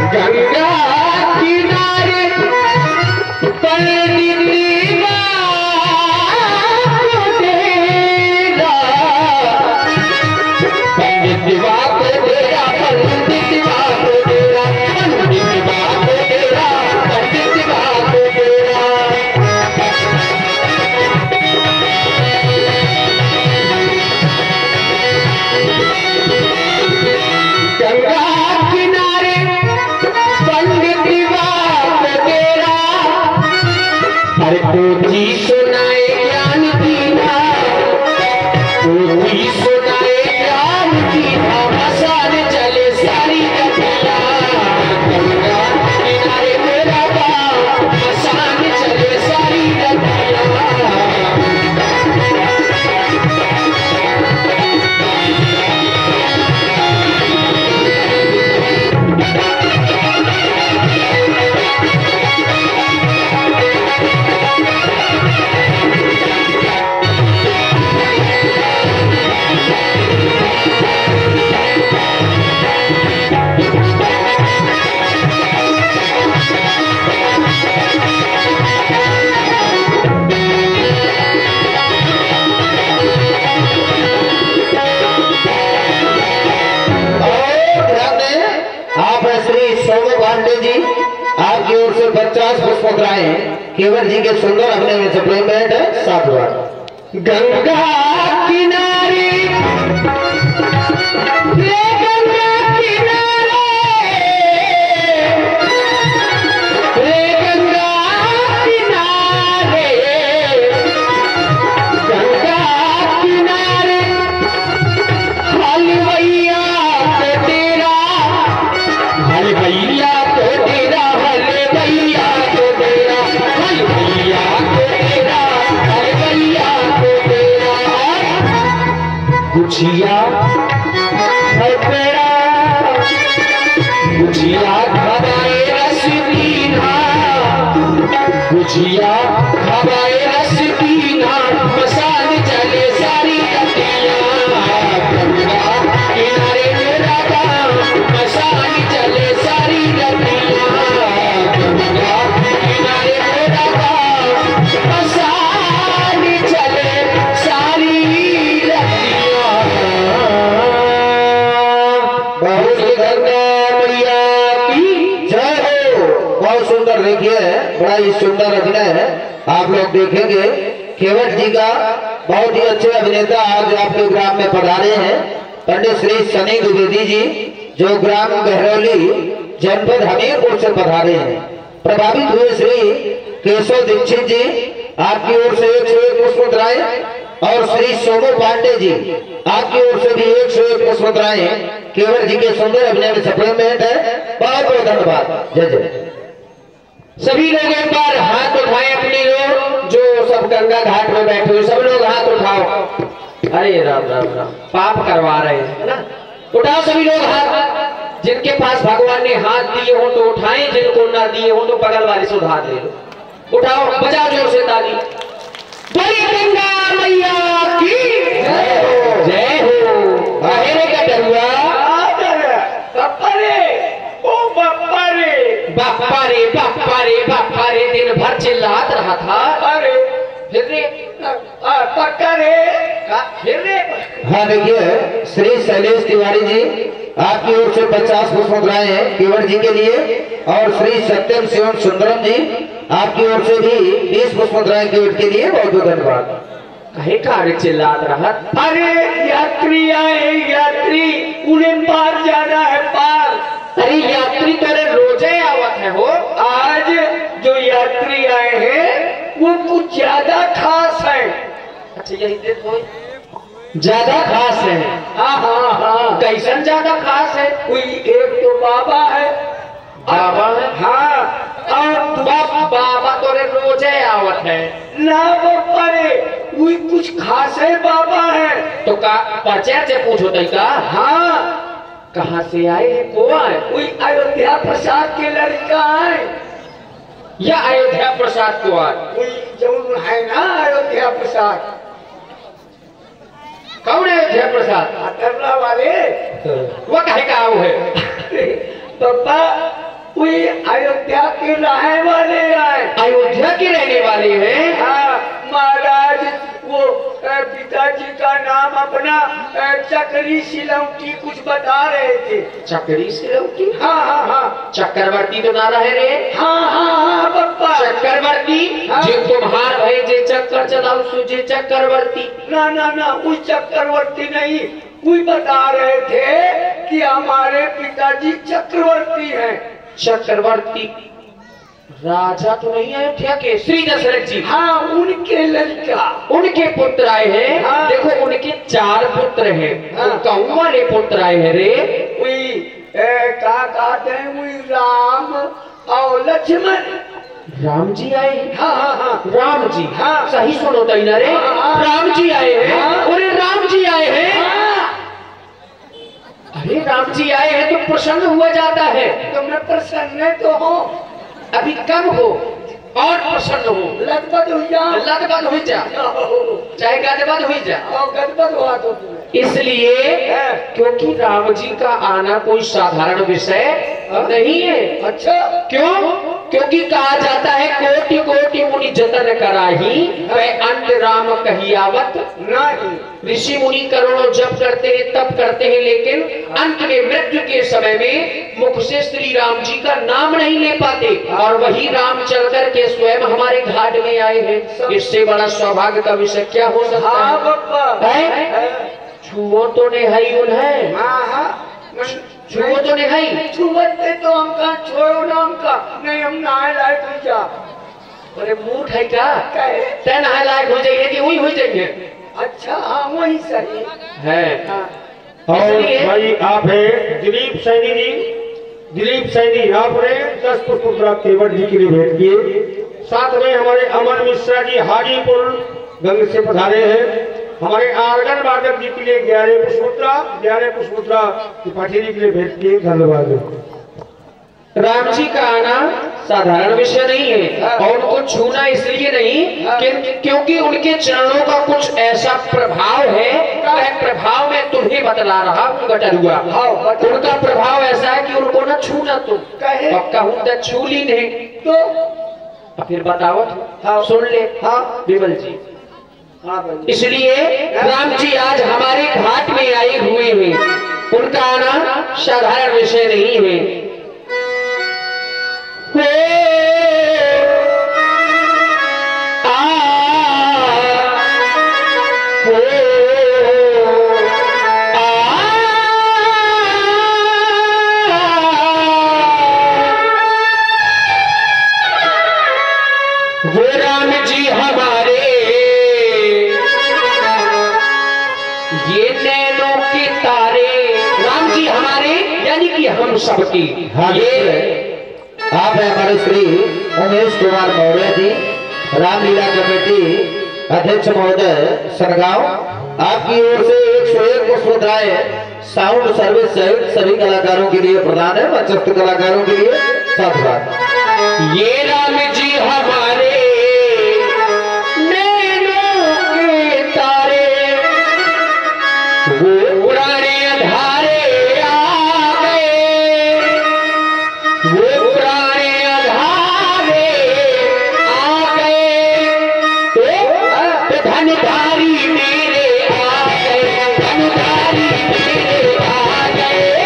गंगा किनारे पंडित जी सुनाए ज्ञान दीना, जी सुनाए ज्ञान दीना, मसान चले सारी गतिया। गंगा किनारे मेरा गाँव, मसान चले सारी गतिया। जी आपकी ओर से 50 पुष्पोत्तराएं केवल जी के सुंदर अपने में सप्लीमेंट है 7 बार। गंगा किनारे गुझिया है तेरा, गुझिया खवाए रस पीना, गुझिया खवाए रस पीना, मसान चले सारी गतिया। गंगा किनारे मेरा गाँव, मसान चले सारी गतिया। गंगा किनारे मेरा गाँव, मसान चले सारी सुंदर देखिए, बड़ा ही सुंदर अभिनय है। आप लोग देखेंगे केवट जी का बहुत ही अच्छे अभिनेता आज आपके ग्राम में पधारे हैं पंडित श्री सनी द्विवेदी जी, जो ग्राम गहरौली जनपद हमीरपुर से पधारे हैं। प्रभावित हुए श्री केशव दीक्षित जी आपकी ओर से 101 पुष्पोत्तराएं और श्री सोमू पांडे जी आपकी ओर से भी 101 पुष्पोत्तराएं केवट जी के सुंदर अभिनय में सप्लीमेंट है। बहुत बहुत धन्यवाद। जय जय। सभी लोग एक बार हाथ उठाएं अपने लोग, जो सब गंगा घाट में बैठे हुए सब लोग हाथ उठाओ। अरे राम राम राम, पाप करवा रहे हैं ना। उठाओ सभी लोग हाथ, जिनके पास भगवान ने हाथ दिए हो तो उठाएं, जिनको ना दिए हो तो बगल वाले से उधार ले लो। उठाओ, बजाओ जोर से ताली। बोलिए गंगा मैया की जय हो, जय हो। बाहर का डरुआ बाप्पा रे दिन भर चिल्लात रहा था। अरे फिर रे पक्का रे फिर रे। हाँ देखिए, श्री शैलेश तिवारी जी आपकी ओर से 50 पुष्पोत्तराएं हैं केवट जी के लिए, और श्री सत्यम शिवम सुंदरम जी आपकी ओर से भी 20 पुष्पोत्तराएं केवट के लिए। बहुत बहुत धन्यवाद। कहे ठाड़े चिल्लात रहा। अरे यात्री आए, यात्री, उन्हें पार जाना है, पार। अरे यात्री तेरे रोजे आवत है हो। आज जो यात्री आए हैं वो कुछ ज्यादा खास है। अच्छा यही देखो, ज्यादा खास है। हाँ हाँ हाँ, कैसन ज्यादा खास है? कोई एक तो बाबा है, बाबा है, हाँ, और बाबा तोरे रोजे आवत है ना, वो परे कोई कुछ खास है, बाबा है तो का परिचय से पूछो तई का। हाँ, कहाँ से आए हैं, को आए? कोई अयोध्या प्रसाद के लड़का है या अयोध्या प्रसाद को आए? कोई जो है ना अयोध्या प्रसाद। कौन है अयोध्या प्रसाद? करना वाले वो कहे का आओ है। पापा कोई अयोध्या के रहने वाले हैं। अयोध्या के रहने वाले हैं। हाँ महाराज, वो पिताजी का नाम अपना चक्री सिलौटी कुछ बता रहे थे। चक्री सिलौटी? हाँ हाँ हाँ। चक्रवर्ती तो ना रहे रे। हाँ हाँ हाँ बप्पा। चक्रवर्ती? हाँ। जो तुम्हार भाई जे चक्कर चलाओ सुझे चक्रवर्ती। ना ना ना, उस चक्रवर्ती नहीं, कोई बता रहे थे कि हमारे पिताजी चक्रवर्ती हैं। चक्रवर्ती राजा तो नहीं अयोध्या के? श्री दशरथ जी। हाँ उनके लड़का, उनके पुत्र आए हैं। हाँ। देखो उनके 4 पुत्र हैं। हाँ। कहूँ वाले पुत्र आए हैं रे। वही क्या कहते हैं, वही राम और लक्ष्मण। राम जी आए हैं। हाँ हाँ हाँ। राम जी। हाँ। सही सुनो तो ना रे। हाँ। राम जी आए हैं। हाँ। अरे राम जी आए हैं। हाँ। अरे राम जी आए हैं तो प्रसन्न हुआ जाता है। तो मैं प्रसन्न तो हूँ, अभी कम हो और प्रसन्न हो। लगभग हुई जा, लदबद हुई जा, चाहे गदबद हुई जा। गदबद हुआ तो इसलिए क्योंकि राम जी का आना कोई साधारण विषय नहीं है। अच्छा क्यों? क्योंकि कहा जाता है कोटि कोटि मुनि जतन कराही वह अंत राम कहियावत नहीं। ऋषि मुनि करोड़ों जप करते हैं, तप करते हैं, लेकिन अंत में मृत्यु के समय में मुख से श्री राम जी का नाम नहीं ले पाते। और वही राम चल कर के स्वयं हमारे घाट में आए हैं। इससे बड़ा सौभाग्य का विषय क्या हो सकता हाँ है? बप्पा। छुओ तो नहीं उन्हें। हाँ हाँ, छुओ तो नहीं। छुवते तो हमका छोड़ो ना, हमका नहीं, हम नहाए लायक हो जा। अरे मूठ है क्या? कहे तय नहाए लायक हो जाइए कि वही हो जाएंगे। अच्छा हाँ वही सही है। हाँ। और भाई आप है दिलीप सैनी जी। दिलीप सैनी आपने 10 पुष्प केवट जी के लिए भेंट किए। साथ में हमारे अमन मिश्रा जी हाजीपुर गंग से पधारे हैं। हमारे आर्गन वादक जी के लिए 11 पुष्पोत्रा त्रिपाठी जी के लिए भेंट किए। धन्यवाद। राम जी का आना साधारण विषय नहीं है और उनको छूना इसलिए नहीं क्योंकि उनके चरणों का कुछ ऐसा प्रभाव है। वह प्रभाव मैं तुम्हें बतला रहा हूँ गटरुआ। उनका प्रभाव ऐसा है कि उनको न छूना तुम। अब कहूँ तो छू ली नहीं तो फिर बताओ। हाँ सुन ले। हाँ विमल जी। इसलिए राम जी आज हमारे घाट में आए हुए हैं। उनका आना साधारण विषय नहीं है। वो राम जी हमारे ये नैनों के तारे। राम जी हमारे यानी कि हम सबकी। हाँ ये आप है हमारे श्री उमेश कुमार मौर्य जी, रामलीला कमेटी अध्यक्ष महोदय सरगांव। आपकी ओर से 101 पुष्पोत्तराएं साउंड सर्विस सहित सभी कलाकारों के लिए प्रदान है। मचस्थ कलाकारों के लिए साधुवाद। ये राम जी हमारे नैनों के तारे वो पुराने अंधारे आ गए। वो पुराने अंधारे आ गए तो धनधारी मेरे आ गए। धनधारी मेरे आ गए।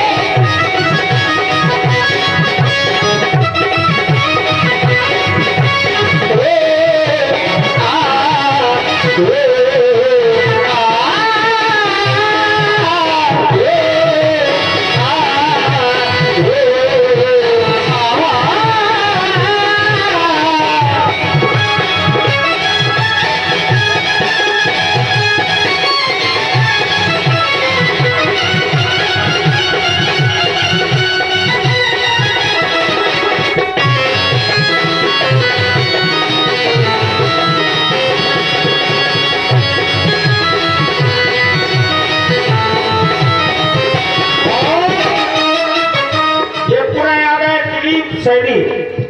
सैनी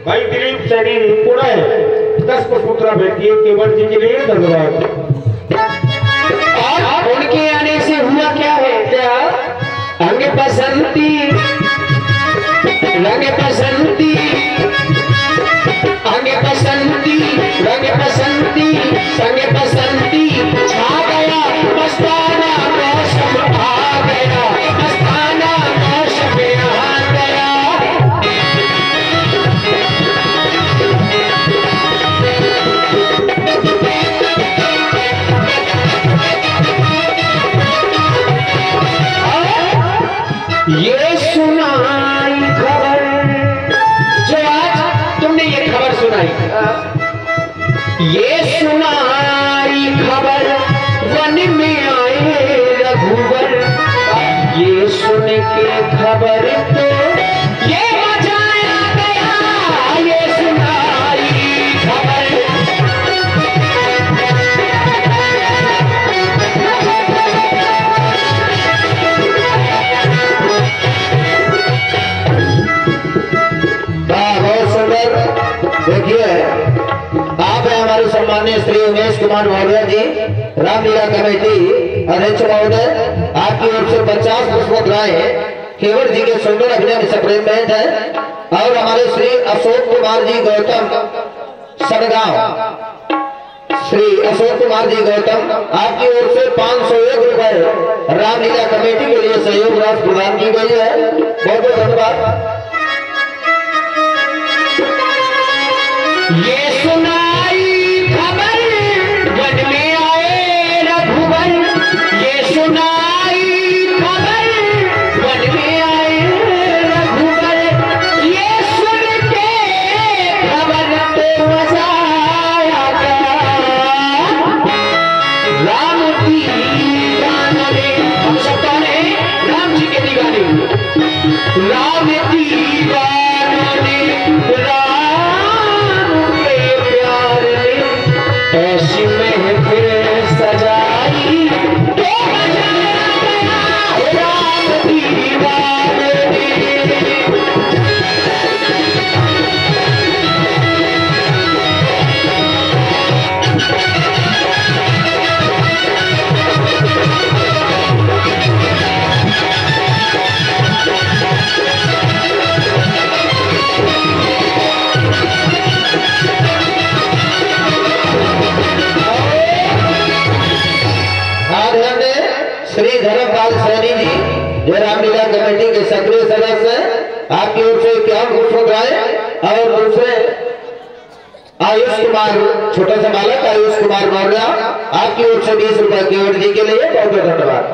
भाई दिलीप सैनी पुणे 10 पुष्पोत्तरा भेंट किए केवल जी के लिए। धन्यवाद। और उनके आने से हुआ क्या है? क्या अंग बसंती रंग बसंती अंग बसंती रंग बसंती संग बसंती छा गया मस्ताना मौसम आ गया मस्ताना मौसम आ गया। ये सुनाई खबर जो आज तुमने ये खबर सुनाई, ये सुनाई खबर वन में आए रघुवर, ये सुन के खबर तो ये मचाया गया, ये सुनाई खबर। देखिए आप है हमारे सम्माननीय श्री उमेश कुमार मौर्य जी, रामलीला कमेटी अध्यक्ष महोदय, आपकी ओर से 50 पुष्पोत्तराएं केवट जी के सुंदर अभिनय से प्रेम है। और हमारे श्री अशोक कुमार जी गौतम सनगांव, श्री अशोक कुमार जी गौतम, आपकी ओर से 501 रुपए रामलीला कमेटी के लिए सहयोग राशि प्रदान की गई है। बहुत बहुत धन्यवाद। ये सुनाई खबर वन में आए रघुवर, ये सुनाई खबर वन में आए रघुवर, ये सुन के खबर तो मजा आ गया। राम दीवाने हम सब कौन है? राम जी के दीवाने, राम दीवाने ऐसी महफिल सजाई तो मजा आ गया राम दीवाने। श्री धर्मपाल सैनी जी जो रामलीला कमेटी के सक्रिय सदस्य हैं, आपकी ओर से 51 पुष्पोत्तराएं और दूसरे आयुष कुमार छोटा सा बालक आयुष कुमार मौर्य, आपकी ओर से 20 रुपए केवट जी के लिए बहुत बहुत धन्यवाद।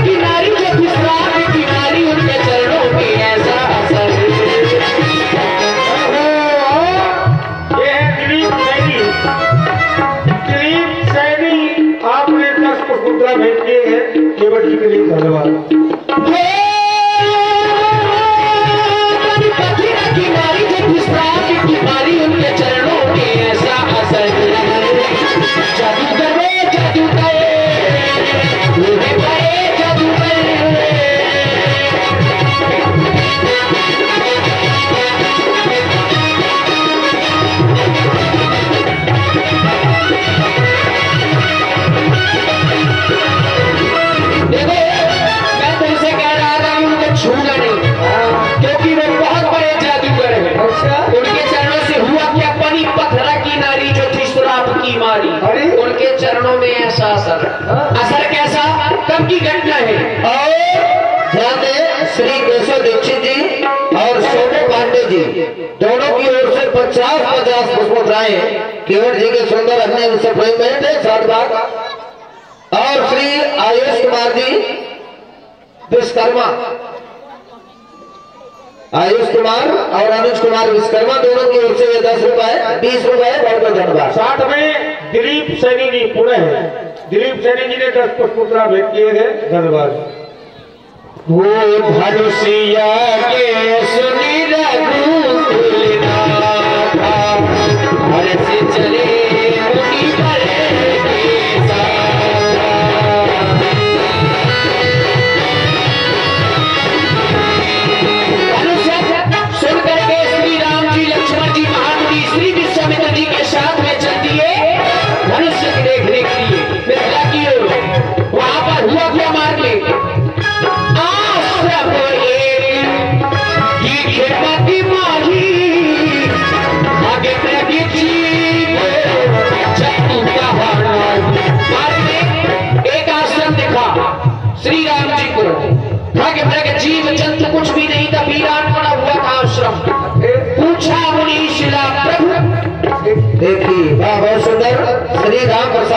किनारी जो किसान किनारी उनके चरणों में ऐसा असर। दिलीप सैनी आपने 10 पुष्पोत्तरा भेज किए हैं, केवट जी के लिए धन्यवाद। किनारी जो किसान किनारी उनके चरणों में ऐसा असर। जादू करे जादू करे जादू करे। देखो मैं तुमसे कह रहा था कि उनको छूना नहीं, क्योंकि वे बहुत बड़े जादूगर हैं। उनके चरणों से हुआ क्या? पनी पत्थरा की नारी जो थी श्राप की मारी, उनके चरणों में ऐसा असर। असर कैसा? कब की घटना है? और ध्यान दें, श्री केशव दीक्षित जी और सोनू पांडे जी दोनों की ओर से 50 पुष्पोत्तराएं केवट जी के सुंदर अभिनय से प्रेम है। साथ बात और श्री आयुष कुमार जी विश्वकर्मा, आयुष कुमार और अनुज कुमार विश्वकर्मा दोनों की ओर से 10 रुपए 20 रुपए बहुत बहुत धन्यवाद। साथ में दिलीप सैनी जी पुणे हैं, दिलीप सैनी जी ने 10 पुष्पोत्तरा भेंट किए हैं, धन्यवाद। वो धनुषिया के सुनी रघुकुल नाथा, हर्ष चले मुनि पर के साथा। धनुष सुन करके श्री राम जी लक्ष्मण जी महामुनि श्री विश्वामित्र जी के साथ में चल दिए धनुष देखने के लिए मिथिला की ओर। वहां पर हुआ क्या?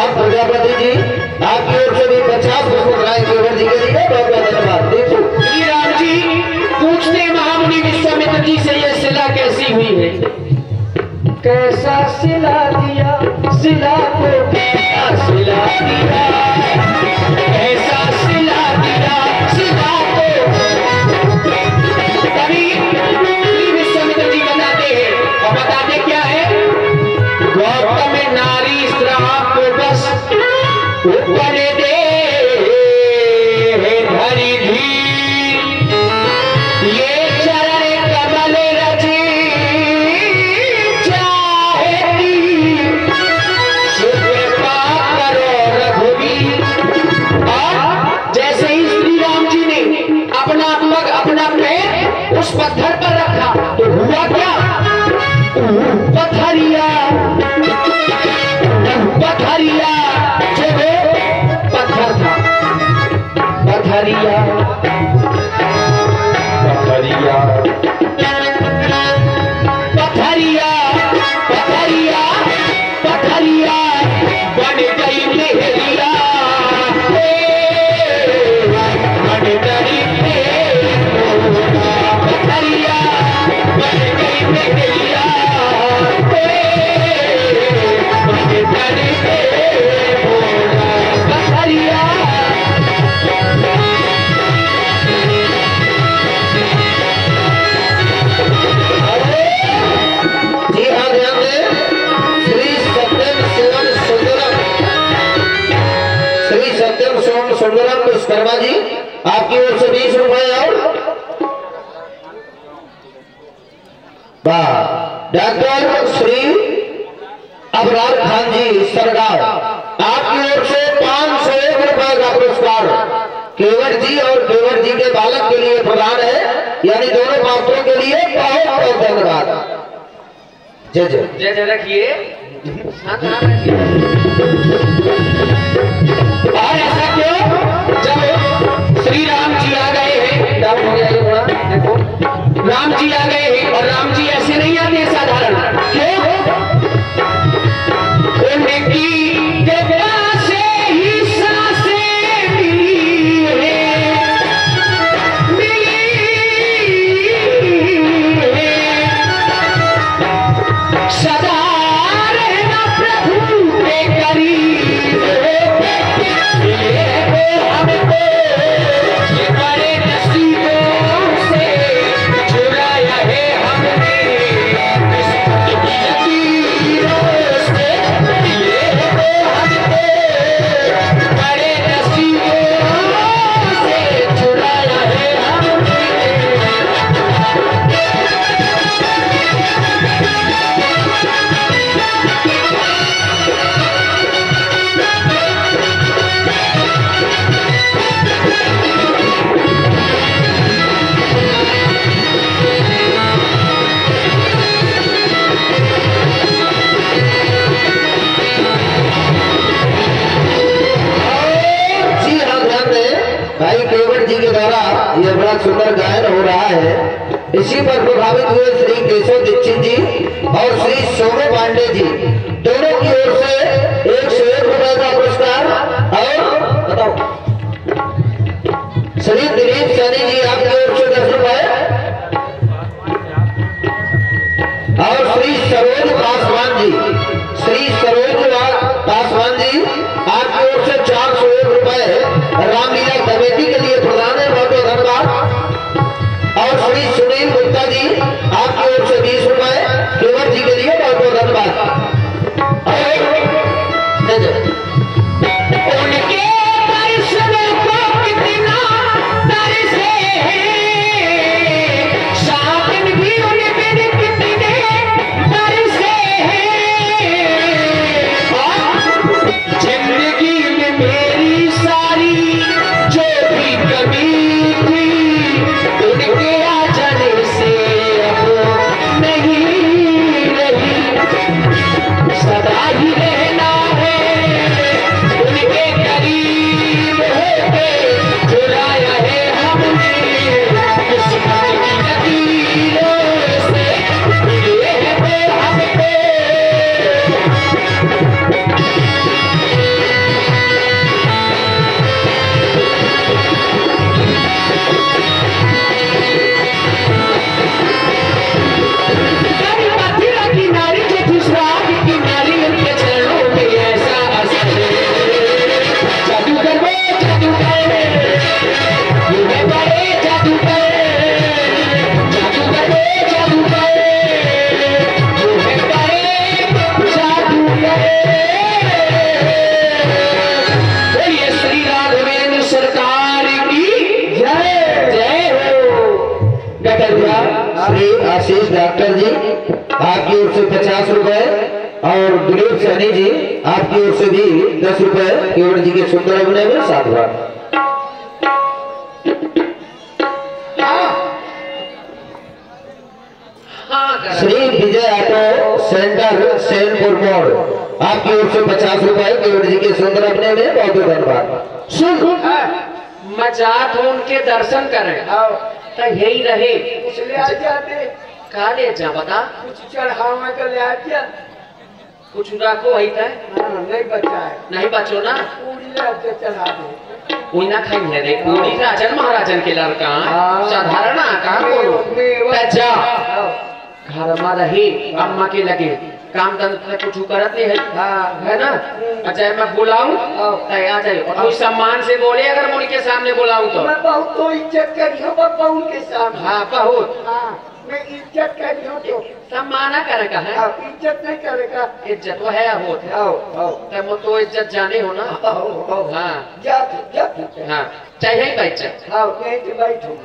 प्रताप प्रजापति जी आपकी ओर से भी 50 मुस्कुराए केवल जी के लिए बहुत बहुत धन्यवाद। देखो श्री राम जी पूछते महामुनि विश्वामित्र जी से ये शिला कैसी हुई है? कैसा सिला दिया शिला को, कैसा सिला दिया, कैसा सिला दिया शिला को। तभी विश्वामित्र जी बताते हैं, और बताते क्या है? गौतम नारी श्राप को बस उपने दे धरी धी, ये चरण कमल रची चाहेती, सुकृपा करो रघुवीर। और जैसे ही श्री राम जी ने अपना पग अपना पैर उस पत्थर पर रखा तो हुआ क्या? पत्थरिया पत्थरिया जो पत्थर था, पत्थरिया पत्थरिया पत्थरिया पत्थरिया पत्थरिया बन गई मेहरिया, बन गई पत्थरिया बन गई मेहरिया, बन गई पत्थरिया। जी हाँ, ध्यान दें। श्री सत्यम शिवम सुंदरम, श्री सत्यम शिवम सुंदरम विश्वकर्मा जी आपकी ओर से 20 रुपए और डॉक्टर श्री अबरार खान जी सरगांव आपकी ओर से 501 रुपए का पुरस्कार केवट जी और केवट जी के बालक के लिए प्रदान है, यानी दोनों पात्रों के लिए बहुत बहुत धन्यवाद। जय जय जय जय रखिए, शांत नाम रखिए। और ऐसा क्यों? जब श्री राम जी आ गए हैं, डाउन हो गया ये थोड़ा, देखो राम जी आ गए हैं और राम जी ऐसे नहीं आते साधारण, क्यों? उनकी कृपा से ही सांसें मिली है, सदा रहना प्रभु के करीब, हमको ये बड़े नसीबों से चुराया है हमने, इस लकीरों से ये हमको बड़े नसीबों से चुराया है हमने। जी हाँ, ध्यान दें। भाई केवट जी के द्वारा यह बड़ा सुंदर गायन हो रहा है। इसी पर प्रभावित हुए श्री केशव दीक्षित जी और श्री सोनू पांडे जी दोनों की ओर से 101 रुपए का पुरस्कार और बताओ श्री दिलीप सैनी जी आपकी ओर से 10 रुपए और श्री सरोज पासवान जी, श्री सरोज पासवान जी आपकी ओर से 401 रुपए रामलीला कमेटी के लिए प्रदान है, बहुत बहुत धन्यवाद। और श्री सुनील गुप्ता जी आपकी ओर से 20 रुपए केवट जी के लिए बहुत बहुत धन्यवाद। उनके दर्शनों को कितना तरसे हैं, शामिल भी उन बिन कितने तरसे हैं, और जिंदगी में मेरी सारी ये है बड़े जादूगर, जादूगर जादूगर, ये है बड़े जादूगर। बोलिए श्री राघवेंद्र सरकार की जय। जय हो। गटरिया श्री आशीष डॉक्टर जी आपकी ओर से 50 रुपए और दिलीप सैनी जी आपकी ओर से भी 10 रुपए केवट जी के सुंदर अभिनय में 7 बार। श्री विजय ऑटो सेंटर सैनपुर मोड़ आपकी ओर से 50 रुपए केवट जी के सुंदर अभिनय में बहुत बहुत धन्यवाद। सुन मैं चाहत हूँ उनके दर्शन करें तो यही रहे इसलिए आ जाते का ले जा बता कुछ चढ़ावा कर ले आते कुछ रखो वही तय नहीं बचा है नहीं बचो ना पूरी ले चढ़ा दे कोई ना खाई है रे पूरी राजन महाराजन के लड़का हाँ। साधारण आकार बोलो जा घर में रही अम्मा के लगे काम धंधा कुछ करत नहीं है है ना अच्छा मैं बुलाऊं आ जाए और कोई सम्मान से बोले अगर मुझ के सामने बुलाऊं तो मैं बहुत तो इज्जत करी हूँ बहू के सामने हाँ बहुत मैं इज्जत करी हूँ तो सम्माना करेगा है इज्जत नहीं करेगा इज्जत वो है होत है तब तो इज्जत जाने हो ना हाँ हाँ चाहिए बैठो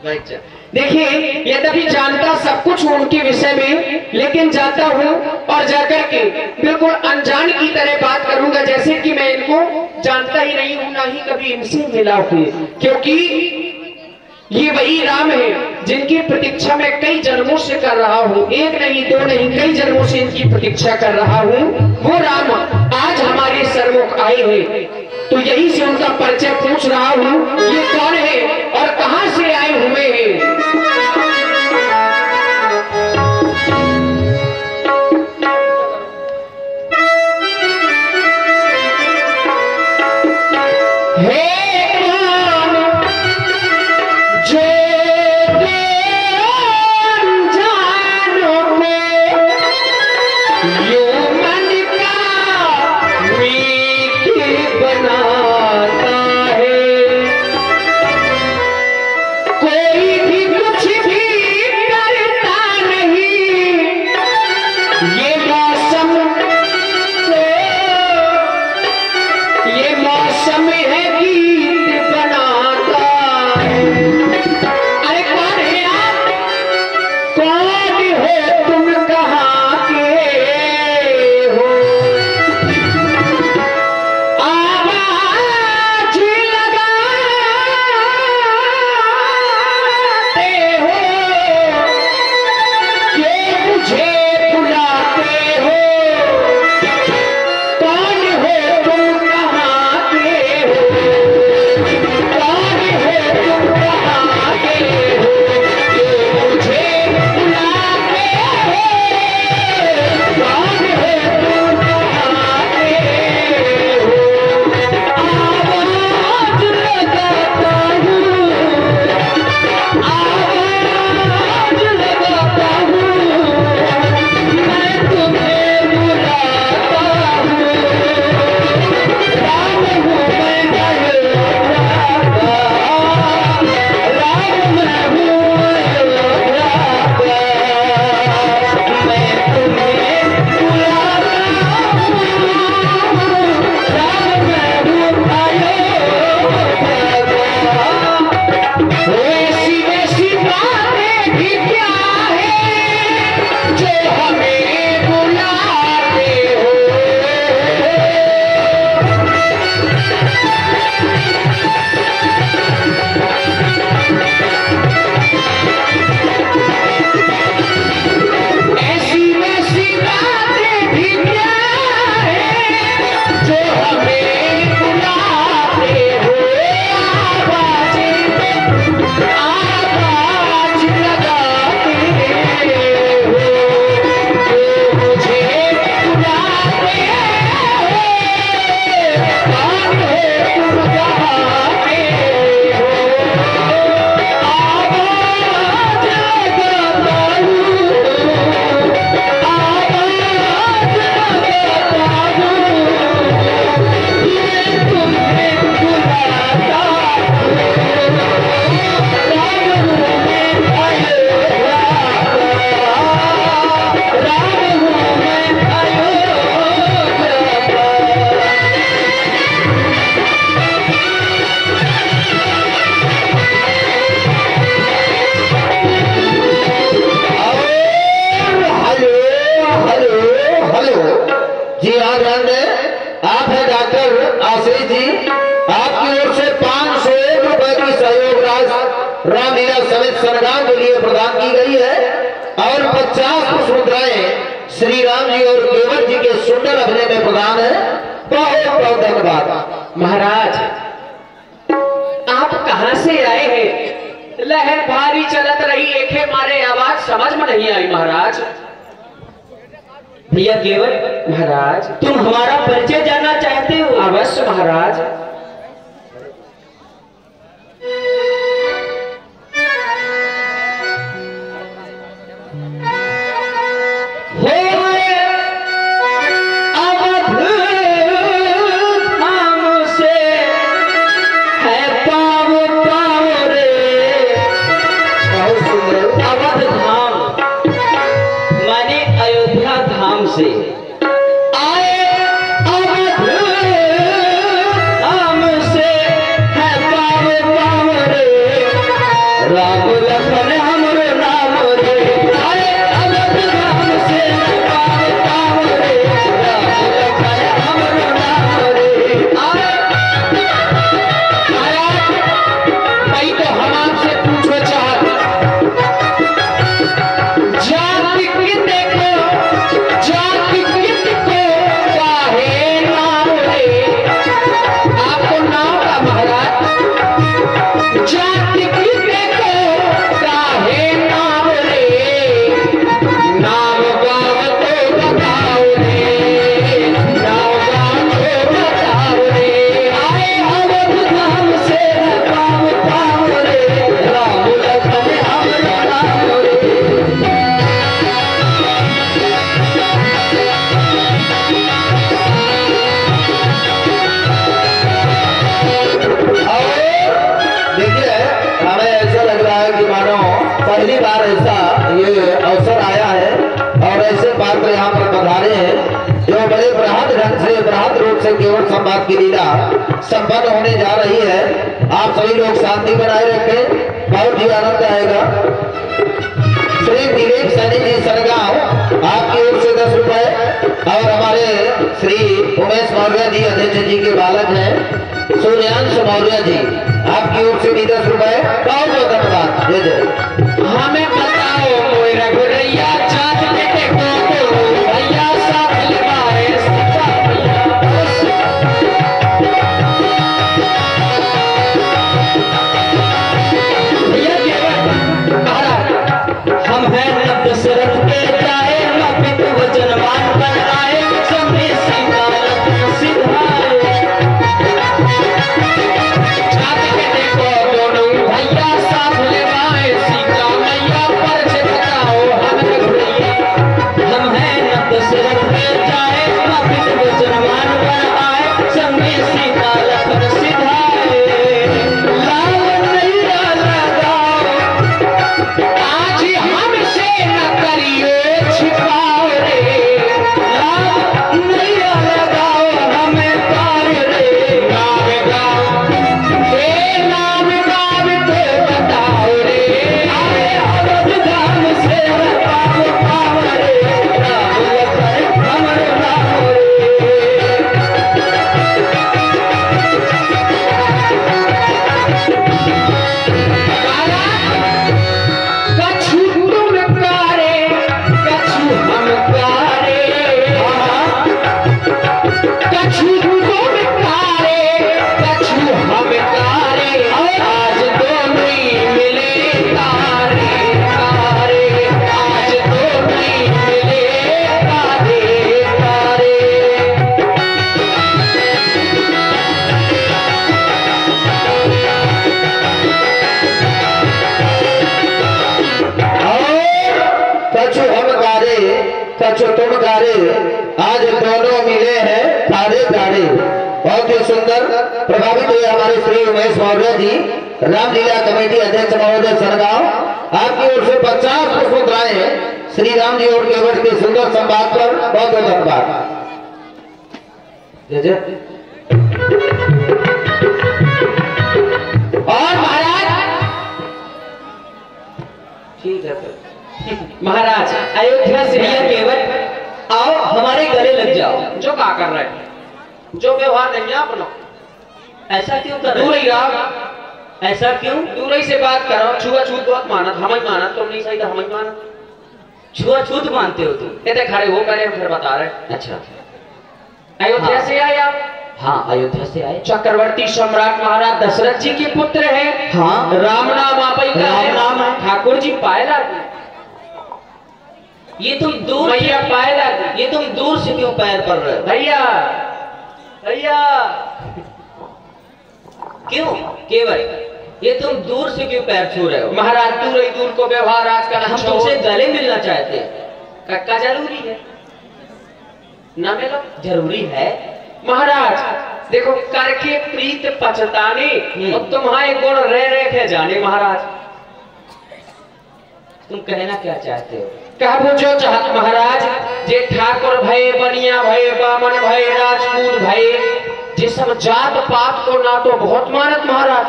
बैठ देखिए यद्यपि जानता सब कुछ हूँ उनके विषय में लेकिन जानता हूँ और जाकर के बिल्कुल अनजान की तरह बात करूंगा जैसे कि मैं इनको जानता ही नहीं हूँ ना ही कभी इनसे मिला हूँ क्योंकि ये वही राम है जिनकी प्रतीक्षा मैं कई जन्मों से कर रहा हूँ एक नहीं दो नहीं कई जन्मों से इनकी प्रतीक्षा कर रहा हूँ वो राम आज हमारे सरमुख आए हैं तो यही से उनका परिचय पूछ रहा हूँ ये कौन है और कहां से आए हुए हैं। रामलीला समेत सरगाम के लिए प्रदान की गई है और 50 पुष्प मुद्राएं श्री राम जी और केवट जी के सुंदर अभिनय में प्रदान है। बहुत बहुत धन्यवाद। महाराज आप कहां से आए हैं? लहर भारी चलत रही, एक मारे आवाज समझ में नहीं आई महाराज। भैया केवट महाराज तुम हमारा परिचय जानना चाहते हो? अवश्य महाराज। पहली बार ऐसा ये अवसर आया है और ऐसे पात्र यहाँ पर पधारे हैं जो बड़े बृहद ढंग से बृहद रूप से केवट संवाद की लीला संपन्न होने जा रही है। आप सभी लोग शांति बनाए रखें, बहुत ही आनंद आएगा। श्री दिलीप सैनी जी सरगांव आपकी ओर से 10 रुपए और हमारे श्री उमेश मौर्य जी अध्यक्ष जी के बालक हैं सूर्यांश मौर्य जी आपकी ओर से भी 10 रुपए। बहुत बहुत धन्यवाद। जय जय। हमें बताओ कोई रघुरैया चाँद में देखो तो भैया साथ लगाए सीता भैया। केवट महाराज हम हैं नब दशरथ के जाए पितु वचनवान बन आए समय सीता सिधाए। चाँद में देखो दोनों भैया साथ लगाए सीता मैया पर से बताओ हम रघुरैया। हम हैं नब दशरथ के जाए पितु वचनवान बन आए समय सीता लखन सिधाए। रावण नैया लगाओ आज हमसे न करियो छिपाओ रे। राम नैया लगाओ हमें पार रे। नाम गाओ हे नाम गाव तो बताओ रे। आए अवध धाम से पाव पाव रे। राम लखन हमर राम रे। कछु तुम कारे कछु हम कारे। कछु तुम कारे कछु हम कारे। आज दोनों ही मिले तारे तारे। आज दोनों ही मिले तारे तारे। कछु हम गारे कछु तुम गारे आज दोनों मिले हैं तारे तारे। बहुत ही सुंदर प्रभावित हुए हमारे श्री उमेश मौर्य जी रामलीला कमेटी अध्यक्ष महोदय सरगांव आपकी ओर से 50 पुष्प मुद्राएं श्री राम जी और केवट के सुंदर संवाद पर बहुत बहुत धन्यवाद। जय जय। और महाराज ठीक है फिर। महाराज अयोध्या से भैया केवट आओ हमारे गले लग जाओ। जो क्या कर रहे हैं, जो व्यवहार नहीं है अपना ऐसा क्यों कर दूर रहे ही रहा। ऐसा क्यों? दूर ही से बात करो, छुआछूत बहुत मानत, हम ही मानत, तुम नहीं सही तो हम ही मानत। छुआछूत मानते हो तुम? कहते खड़े हो करे फिर बता रहे। अच्छा, अयोध्या हाँ। से आए आप? हाँ, अयोध्या से आए। चक्रवर्ती सम्राट महाराज दशरथ जी के पुत्र हैं। हाँ। राम नाम आपई का है। राम नाम है। ठाकुर जी पायला, ये तुम दूर भैया पायला, ये तुम दूर से क्यों पैर पड़ रहे हो? भैया भैया क्यों केवल ये तुम दूर से क्यों पैर छू रहे हो? महाराज दूर ही दूर को व्यवहार आजकल हम तुमसे गले मिलना चाहते हैं। कक्का जरूरी है ना मिलो? जरूरी है महाराज देखो, करके प्रीत पछताने और तुम्हारे गुण रह रहे थे जाने। महाराज तुम कहना क्या चाहते हो? कहबो जो चाहत महाराज, जे ठाकुर भये, बनिया भये, बामन भये, राजपूत भये, जे सब जात पात को ना तो बहुत मानत महाराज।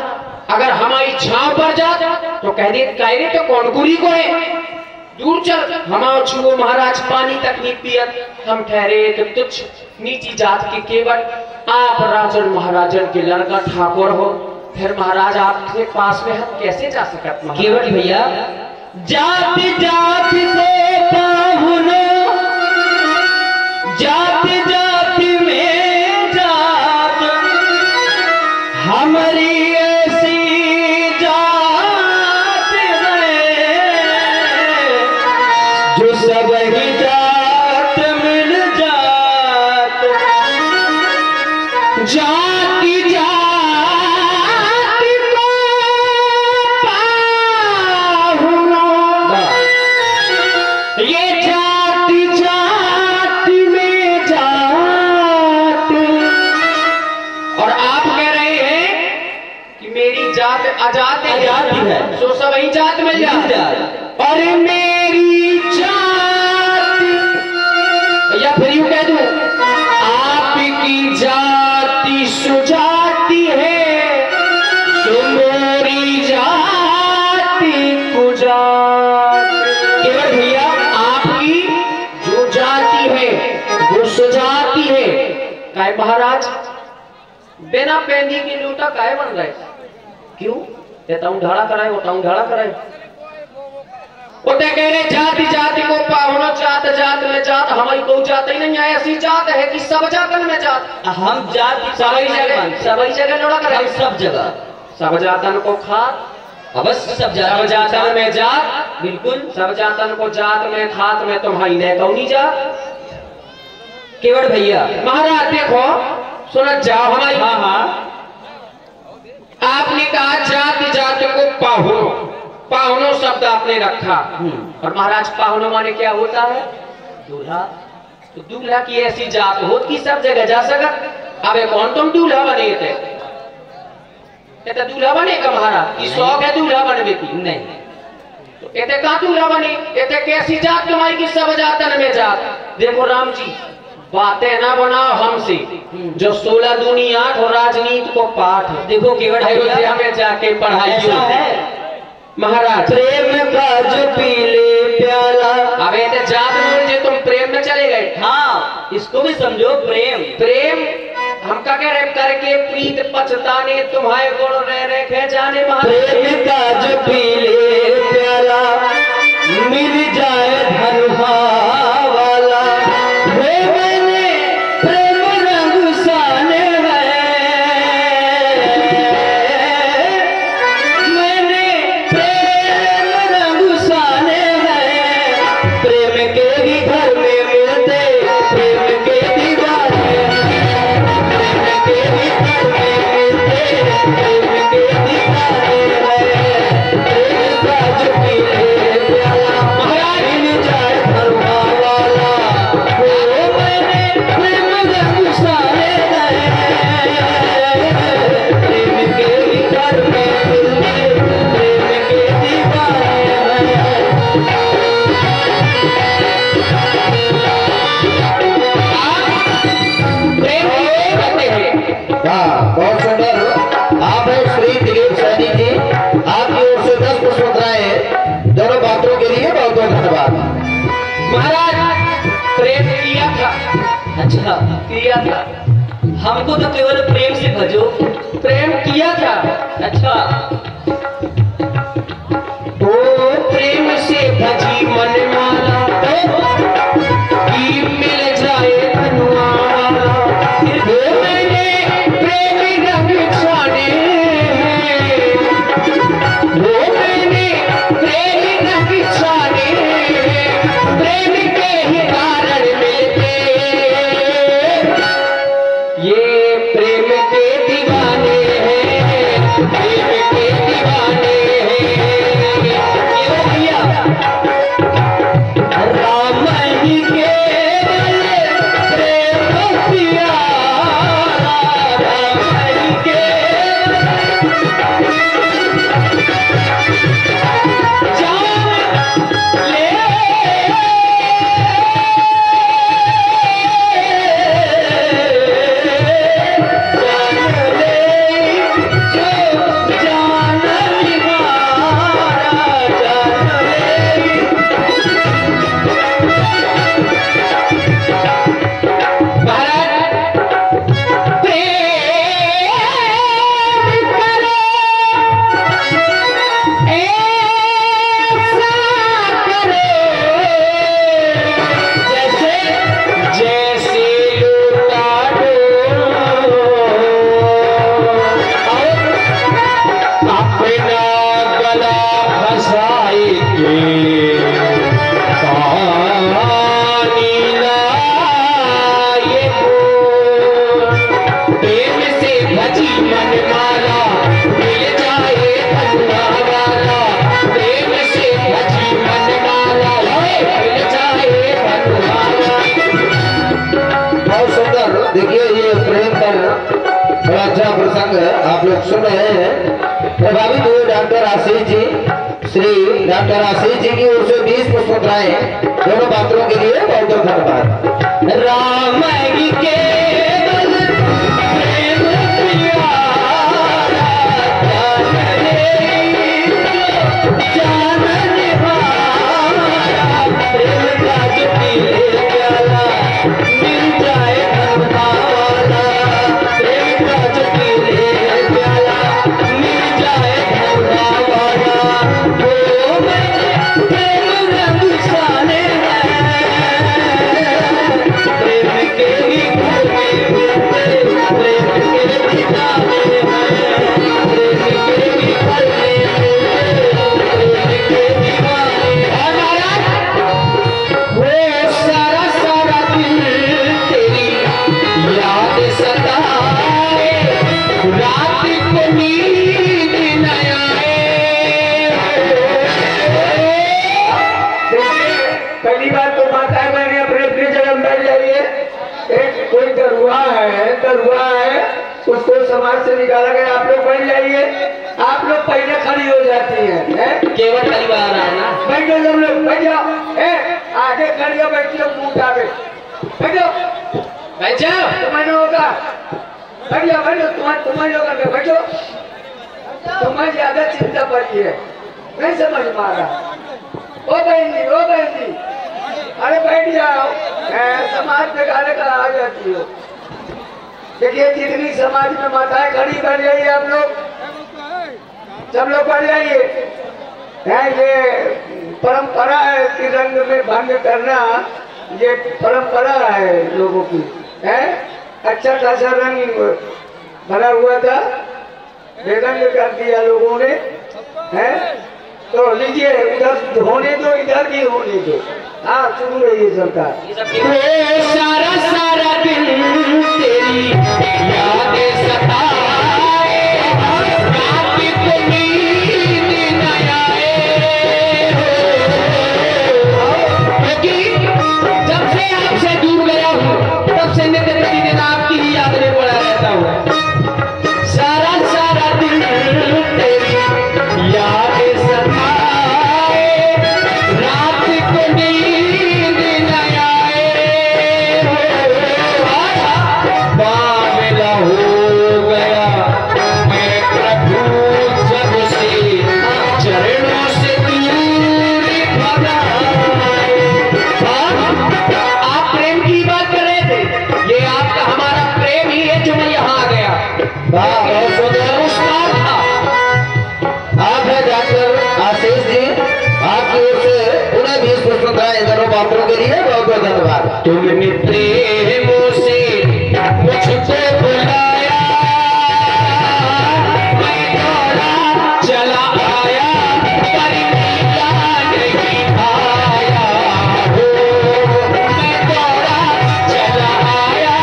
अगर हमारी छाव पर जात तो कह दे कायरे तो कौन गुरी को है, दूर चल हमारा छुओ। महाराज पानी तक नहीं पियत, हम ठहरे तो तुच्छ नीची जात के केवल। आप राजन महाराजन के लड़का ठाकुर हो, फिर महाराज आपके पास में हम कैसे जा सकत? केवल भैया, जाति जाति को पाहुनो, जाति जाति में जात, हमारी ऐसी जात है जो सब ही जात मिल जात। जाति जाति को पाहुनो, ये जाति जाति में जात। और आप कह रहे हैं कि मेरी जात अजात अजात है, सो सब ही जात में जात। और मेरी जाति, या फिर यूं कह दूं, आपकी जाति सुजाति है, सो मेरी जाति कुजाति। केवल भैया, आपकी जो जाति है वो सुजाति है। काय महाराज बिना पेंदी की लूटा काय बन रहे? क्यों? ये ताऊ ढाड़ा कराए, वो ताऊ ढाड़ा कराए। उते कह रहे जाति जाति को पाहुनो, जात जात में जात, हमारी कोई जात ही नहीं है। ऐसी जात है कि सब जातन में जात। हम जाति सभी जगह लोड़ा कराए, सब जगह सब जातन को खात, अवश्य सब सब जातन में जात, बिल्कुल सब जातन को जात में खात में तुम्हारी न कौनी जात। केवल भैया, महाराज देखो सुनत जाओ हमारी। हाँ हाँ, आपने कहा जाति जाति को पाहुनो, पाहुनो शब्द आपने रखा। और महाराज पाहुनो माने क्या होता है? दूल्हा। तो दूल्हा की ऐसी जात हो कि सब जगह जा सकत। अबे कौन तुम दूल्हा बने थे? कहते दूल्हा बनेगा महाराज की शौक है दूल्हा बनने की? नहीं। तो कहते कहा दूल्हा बने, कहते कैसी जात तुम्हारी की सब जातन में जात। देखो राम जी, बातें ना बनाओ हमसे, जो 16 दूनी 8 और राजनीति को पाठ। देखो केवल अयोध्या में जाके पढ़ाई है महाराज। प्रेम का जो पीले प्याला। अब ये जात में जे तुम प्रेम में चले गए। हाँ, इसको भी समझो। प्रेम प्रेम हम क्या कह रहे? करके प्रीत पछताने तुम्हारे गुण रह रखे जाने। प्रेम का जो पीले प्याला, मिल जाए धनहा वाला, मैंने प्रेम रंग साने है, मैंने प्रेम रंग साने है। प्रेम के भी घर में मिलते, प्रेम के दीवाने, प्रेम के भी घर में मिलते, प्रेम के दीवाने है। प्रेम का जो पीले प्याला, मिल जाए धनहा वाला, वो मैंने प्रेम रंग साने है। प्रेम के भी घर में मिलते, प्रेम के दीवाने हैं। प्रेम किसे कहते हैं? हाँ, बहुत सुंदर। आप हैं श्री दिलीप सैनी जी, आपकी ओर से 10 पुष्प मुद्राएं दोनों बातों के लिए बहुत बहुत धन्यवाद। महाराज प्रेम किया था। अच्छा, किया था, हमको तो केवल प्रेम से भजो। प्रेम किया था। अच्छा तो प्रेम से भजी मनमाला की मिल जाए धनवाला वो मैंने प्रेम रंग छाने हैं वो मैंने प्रेम रंग छाने प्रेम के ही कारण मिलते ये प्रेम के दीवाने हैं प्रेम के दीवाने हैं ये भैया राम ही केवल प्रेम प्यारा राम ही केवल जान ले देखिए ये प्रेम पर बड़ा अच्छा प्रसंग आप लोग सुन रहे हैं। प्रभावित हुए डॉक्टर आशीष जी, श्री डॉक्टर आशीष जी की ओर से 20 पुष्पमुद्राएं दोनों पात्रों के लिए बहुत बहुत धन्यवाद। राम की केवल प्रेम प्यारा जान निभाया प्रेम का जो पीले प्याला मिल जाए धनवाला प्रेम का जो पीले प्याला मिल जाए धनवाला वो मैंने प्रेम रंग छाने प्रेम के ही घर में प्रेम के दीवाने हैं प्रेम के ही घर में प्रेम के दीवाने हैं। वो सारा सारा दिन तेरी याद सताए रात को नींद न आए। पहली बात तो माता है मैंने अपने अपनी जगह बैठ जाइए। एक कोई दरुआ है उसको समाज से निकाला गया। आप लोग बैठ जाइए। आप लोग पहले खड़ी हो जाती हैं। केवल परिवार है ना बैठो सब लोग बैठ जाओ। आगे खड़ी हो बैठ लो मुंह उठा के बैठो भाई जाओ तुम्हें होगा बैठ जाओ बैठो तुम्हें लोग बैठो। तुम्हें ज्यादा चिंता पड़ी है नहीं समझ में आ रहा। ओ बहन जी अरे बैठ जाओ। समाज में गाने का आ जाती हो। देखिए जितनी समाज में माताएं खड़ी कर जाइए आप लोग सब लोग बढ़ जाइए। ये परंपरा है कि रंग में भंग करना ये परंपरा है लोगों की है। अच्छा खासा रंग भरा हुआ था बेरंग कर दिया लोगों ने है। तो लीजिए उधर होने दो इधर भी होने दो। हाँ शुरू रहिए सरकार। सारा सारा दिन तेरी यादें सताए रात को नींद न आए। क्योंकि जब से आपसे दूर गया हूँ तब से नित्य प्रतिदिन आपकी ही याद में पड़ा रहता हूँ। सारा सारा दिन तेरी यादें सताए रात को नींद न आए। बाबला हो तुमने प्रेमों से मुझको बुलाया, मैं दौड़ा चला आया पर नैया नहीं आया हो, मैं दौड़ा चला आया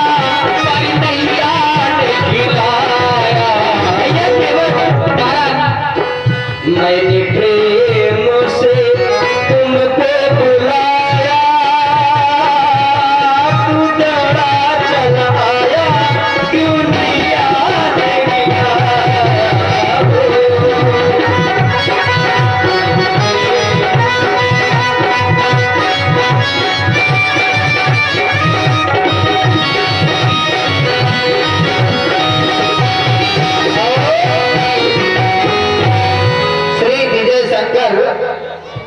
पर नैया नहीं आया। मैंने प्रेम से तुमको बुलाया, तू दौड़ा चला आया, क्यों नहीं आया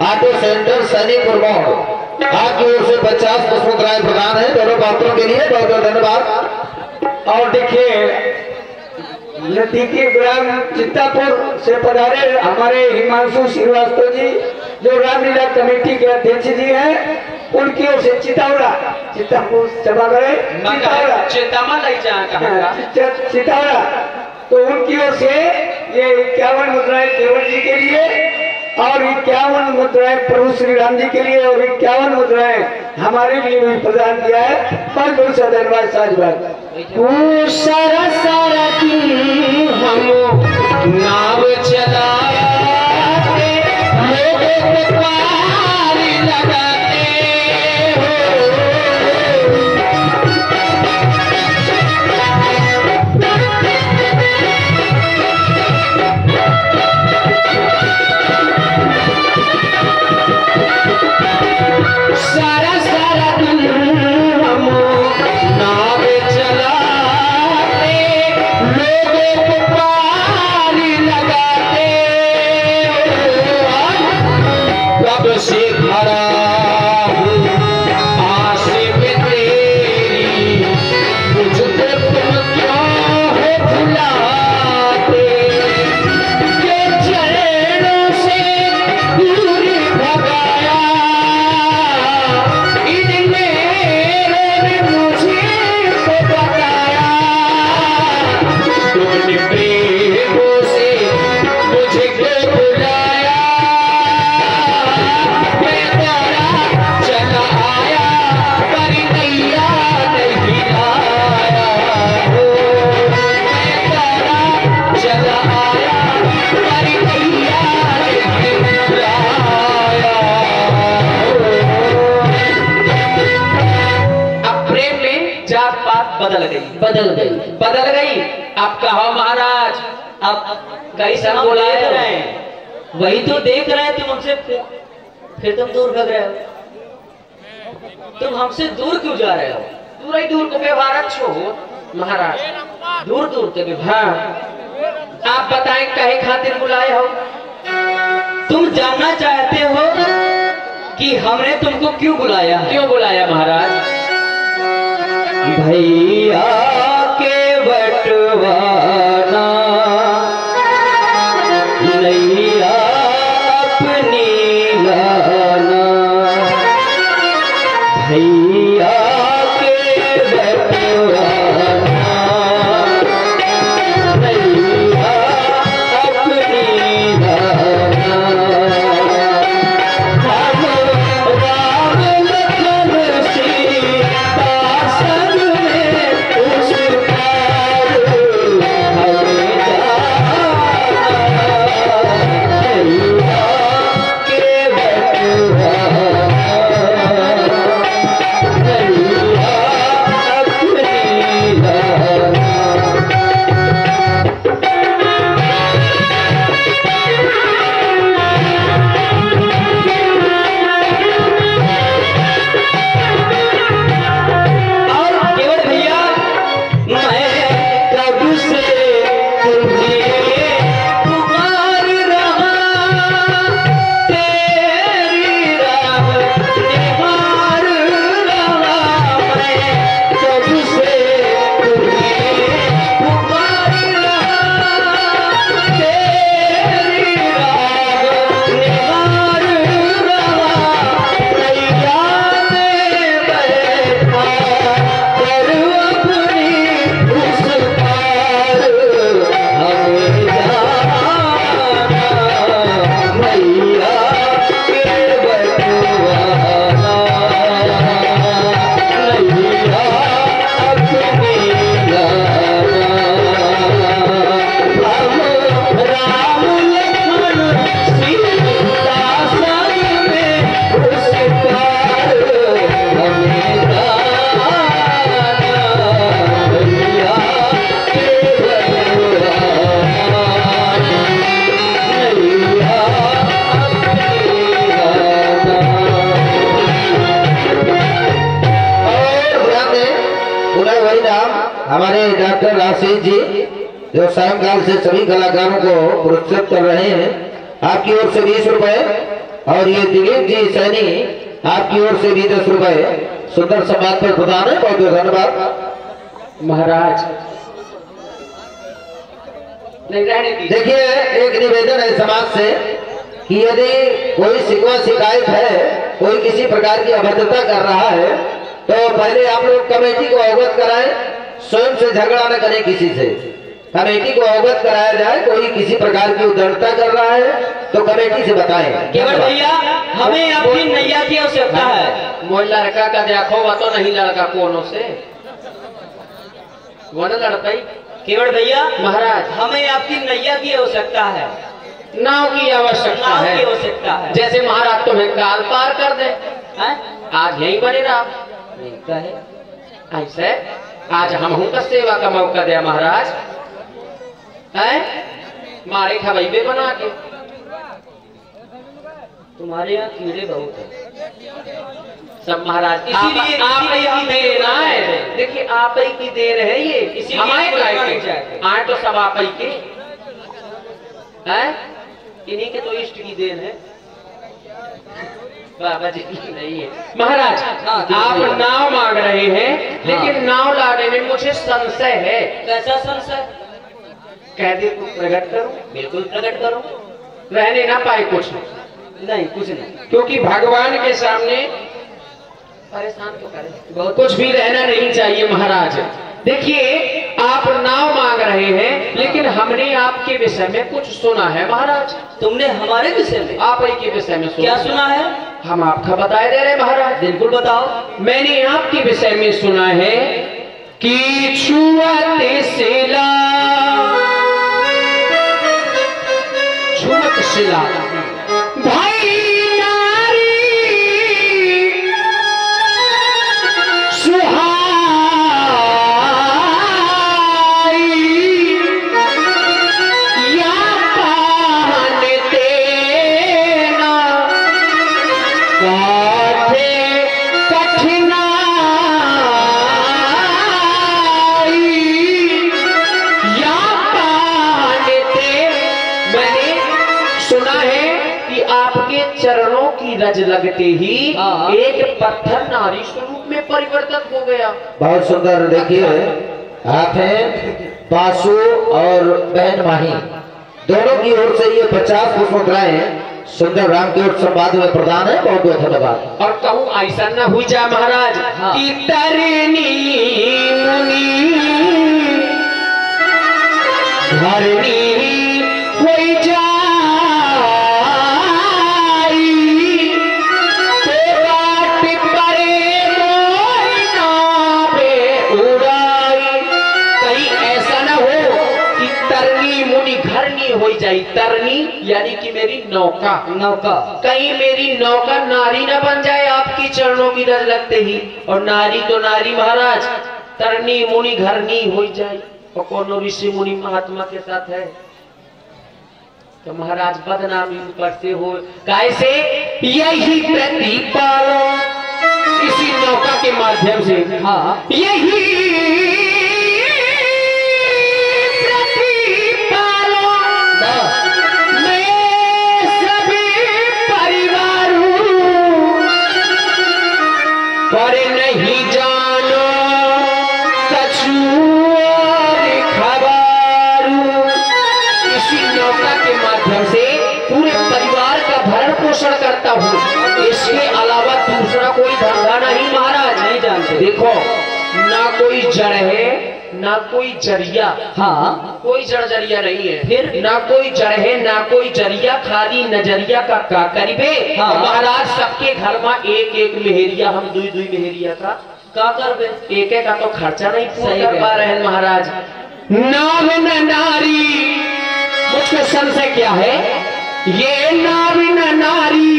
ऑटो सेंटर सनीपुर मोड़ आपकी ओर से 50 पुष्पोत्तराय प्रदान है दोनों पात्रों के लिए बहुत बहुत धन्यवाद। और देखिए लतीकी ग्राम चित्तापुर से पधारे हमारे हिमांशु श्रीवास्तव जी जो रामलीला कमेटी के अध्यक्ष जी हैं, उनकी ओर से चित्तापुर सभागार चितावड़ा, तो उनकी ओर से ये 51 मुद्राएं केवल जी के लिए और 51 मुद्राएं प्रभु श्री राम जी के लिए और 51 मुद्राएं हमारे लिए भी प्रदान किया है। बहुत बहुत सा धन्यवाद साजबाग। सारा सारा दिन हम नाव चलाया, लोगों को पार लगाते हो, सारा सारा दिन हम नाव चलाते, लोगों को पार लगाते हो, कब से खड़ा हूँ आस में तेरी, मुझको तुम क्यों हो भुलाते, के चरणों से दूर भगाया, इन मेरों ने मुझे को बताया, तुमने प्रेमों से मुझे को बुलाया, मैं दौड़ा चला आया पर नैया नहीं आया हो, मैं दौड़ा चला आया पर नैया नहीं आया हो। अब प्रेम में जात पात बदल गई। अब कहो महाराज, अब कई सब बुलाए रहे हैं, वही तो देख रहे हैं तुम हमसे, फिर तुम दूर भग रहे हो। तुम हमसे दूर क्यों जा रहे हो? दूर ही दूर को व्यवहार छोड़ महाराज, दूर दूर के विभाग। आप बताएं कहे खातिर बुलाए हो? तुम जानना चाहते हो कि हमने तुमको क्यों बुलाया है? क्यों बुलाया महाराज? भैया के बटवाना नैया अपनी लाना, भैया के बटवाना नैया अपनी लाना, हम राम लखन सीता संग में उस पार हमें जाना, भैया के बटवाना हमारे डॉक्टर आशीष जी जो सायंकाल से सभी कलाकारों को पुरस्कृत कर रहे हैं, आपकी ओर से 20 रुपए, और ये दिलीप जी सैनी आपकी ओर से भी 10 रुपए सुंदर सम्मान पर प्रदान है। बहुत बहुत धन्यवाद महाराज। देखिए, एक निवेदन है समाज से कि यदि कोई शिकवा शिकायत है, कोई किसी प्रकार की अभद्रता कर रहा है, तो पहले आप लोग कमेटी को अवगत कराएं, स्वयं से झगड़ा न करें किसी से। कमेटी को अवगत कराया जाए, कोई किसी प्रकार की उद्धरता कर रहा है तो कमेटी से बताएं। केवल भैया, हमें आपकी नैया की आवश्यकता है। मोह लड़का का देखो वह तो नहीं लड़का कोनो से वो न लड़ पाई। केवल भैया महाराज, हमें आपकी नैया की आवश्यकता है, नाव की आवश्यकता नाव की है। आवश्यकता है। जैसे महाराज तुम्हें काल पार कर दे, हैं? आज यही बने रहा मिलता है। ऐसे आज हम का सेवा का मौका दिया महाराज है, मारे खबैबे बना के। तुम्हारे यहाँ कीड़े बहुत है सब महाराज इसीलिए आप ही की देन है। देखिए आप ही की देन है ये, इसीलिए हमारे कोई काय नहीं के चाहते। आए तो सब आप ही के हैं, इन्हीं के तो इष्ट की देन है, बाबा जी की नहीं है। महाराज, आप नाव मांग रहे हैं, लेकिन नाव लाने में मुझे संशय है। कैसा संशय? कह दे तो प्रकट करूं? बिल्कुल प्रकट करो। रहने ना पाए कुछ, नहीं कुछ नहीं, क्योंकि भगवान के सामने परेशान तो करे, बहुत कुछ भी रहना नहीं चाहिए महाराज। देखिए आप नाव मांग रहे हैं, लेकिन हमने आपके विषय में कुछ सुना है महाराज। तुमने हमारे विषय में? आप ही के विषय में क्या सुना है? हम आपका बताए दे रहे महाराज। बिल्कुल बताओ। मैंने आपके विषय में सुना है कि छुअते शिला, छुअत शिला भाई नारी सुहाई, या पान देना काठे कठिनाई, या पान दे। मैंने सुना है कि आपके चरणों की रज लगते ही एक पत्थर नारी स्वरूप में परिवर्तित हो गया। बहुत सुंदर। देखिए, आप हैं पासु और बहन माही, दोनों की ओर से ये 50 पुष्प मुद्राएं सुंदर राम की ओर संवाद में प्रदान है। बहुत बहुत धन्यवाद। और कहूँ ऐसा न हुई जाए महाराज कि तरनी मुनि धरनी होई जाई, तो बाट परे मोहि नावे उड़ाई। कहीं ऐसा न हो कि तरनी मुनि घरनी हो जाए। तरनी यानी कि मेरी नौका, नौका। कहीं मेरी नौका नारी न बन जाए आपकी चरणों की रज लगते ही। और नारी तो नारी महाराज, तरनी मुनि घरनी हो जाए। और कौन ऋषि मुनि महात्मा के साथ है तो महाराज बदनामी ऊपर से हो। कैसे? यही प्रतिपालो, इसी नौका के माध्यम से। हाँ, यही प्रतिपालो मैं सभी परिवार पर नहीं जानो कछु और खबरू। इसी नौका के माध्यम से पूरे परिवार का भरण पोषण करता हूँ, इसके अलावा दूसरा कोई धंधा नहीं महाराज। नहीं जानते। देखो, ना कोई जड़ है ना कोई जरिया। हाँ, कोई जड़ जरिया नहीं है। फिर? ना कोई जड़ है ना कोई जरिया, खाली नजरिया का करीबे। हाँ। और महाराज सबके घर में एक एक मेहरिया, हम दुई दुई मेहरिया का करबे? एक एक का तो खर्चा नहीं पूरा सही कर पा रहे हैं महाराज। नाव न नारी, मुझको संशय क्या है, ये नाव न नारी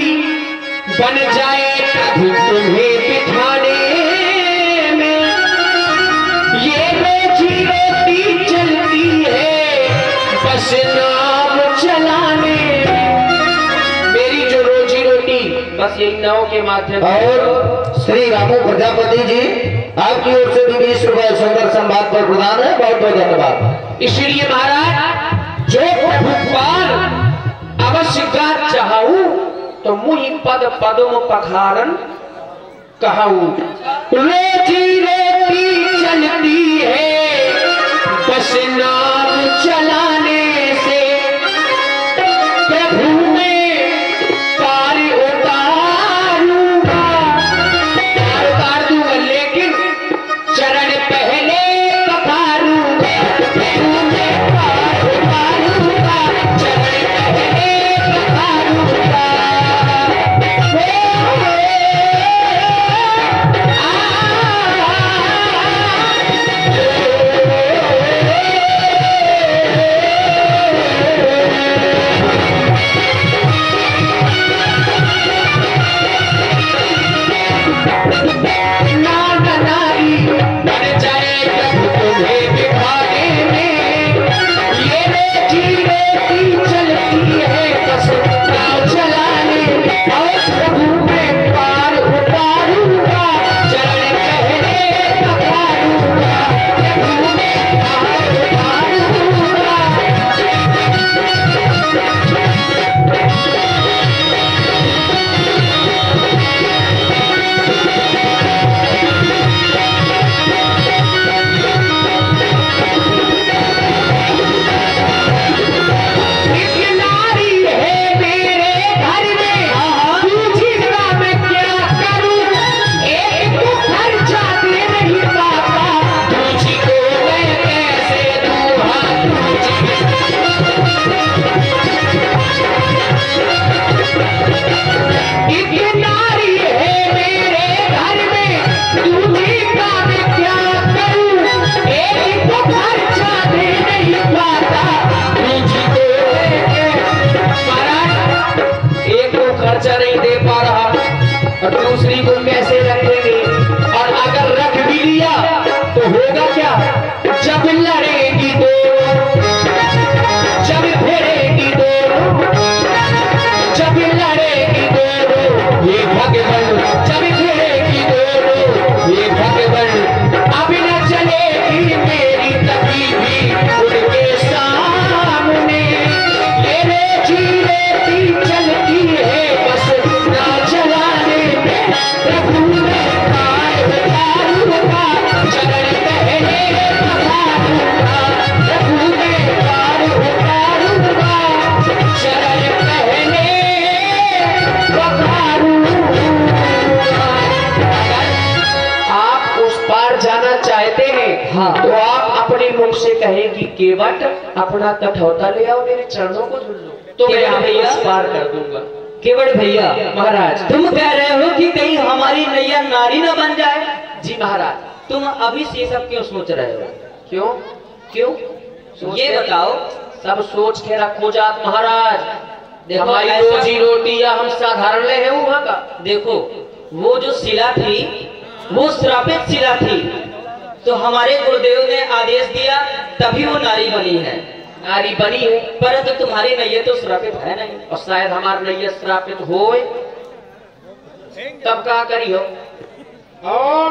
बन जाए कभी तुम्हें बिठाने में। ये रोजी रोटी चलती है बस नाव चलाने में। मेरी जो रोजी रोटी बस यही नाव के माध्यम से। और श्री रामू प्रजापति जी आपकी ओर से भी 20 रुपए सुंदर संवाद पर प्रदान है। बहुत बहुत धन्यवाद। इसलिए महाराज जो प्रभुपाल अवश्य का चाहूं तो मुहि पद पदों पखारन कहूं। रोजी रोटी चलती है बस नाम चलाने से, प्रभु में पार उतारूंगा, पार उतार दूंगा लेकिन चरण पहले पखारूंगा। प्रभु में पार उतारूंगा, चरण पहले पखारूंगा। दूसरी को कैसे रखेंगे, और अगर रख भी लिया तो होगा क्या? जब लड़ेगी दोनों, जब भिड़ेगी दोनों, जब लड़ेगी दोनों ये भगवान, जब भिड़ेगी दोनों ये भगवान, अब न चलेगी मेरी तभी भी उनके सामने। ये रोजी रोटी चलती है बस ना चलाने, प्रभु में पार उतारूंगा, चरण पहले पखारूंगा। प्रभु में पार उतारूंगा, चरण पहले पखारूंगा। आप उस पार जाना चाहते हैं तो आप अपने मुख से कहें कि केवट अपना कठौता ले आओ, मेरे चरणों को धुल लो, तो मैं आपको उस पार कर दूंगा। केवट भैया महाराज तुम कह रहे हो कि कहीं हमारी नैया नारी न बन जाए? जी महाराज। तुम अभी से सब क्यों सोच रहे हो? क्यों क्यों ये बताओ। सब सोच के रखो जात महाराज। देखो, हमारी ऐसा- रोजी रोटी या हम साधारण ले हैं वहां का। देखो वो जो शिला थी वो श्रापित शिला थी, तो हमारे गुरुदेव ने आदेश दिया तभी वो नारी बनी है। नारी बनी है परंतु तुम्हारी नैया तो श्रापित है नहीं। और शायद हमारे नैया श्रापित होए तब कहा करी हो। और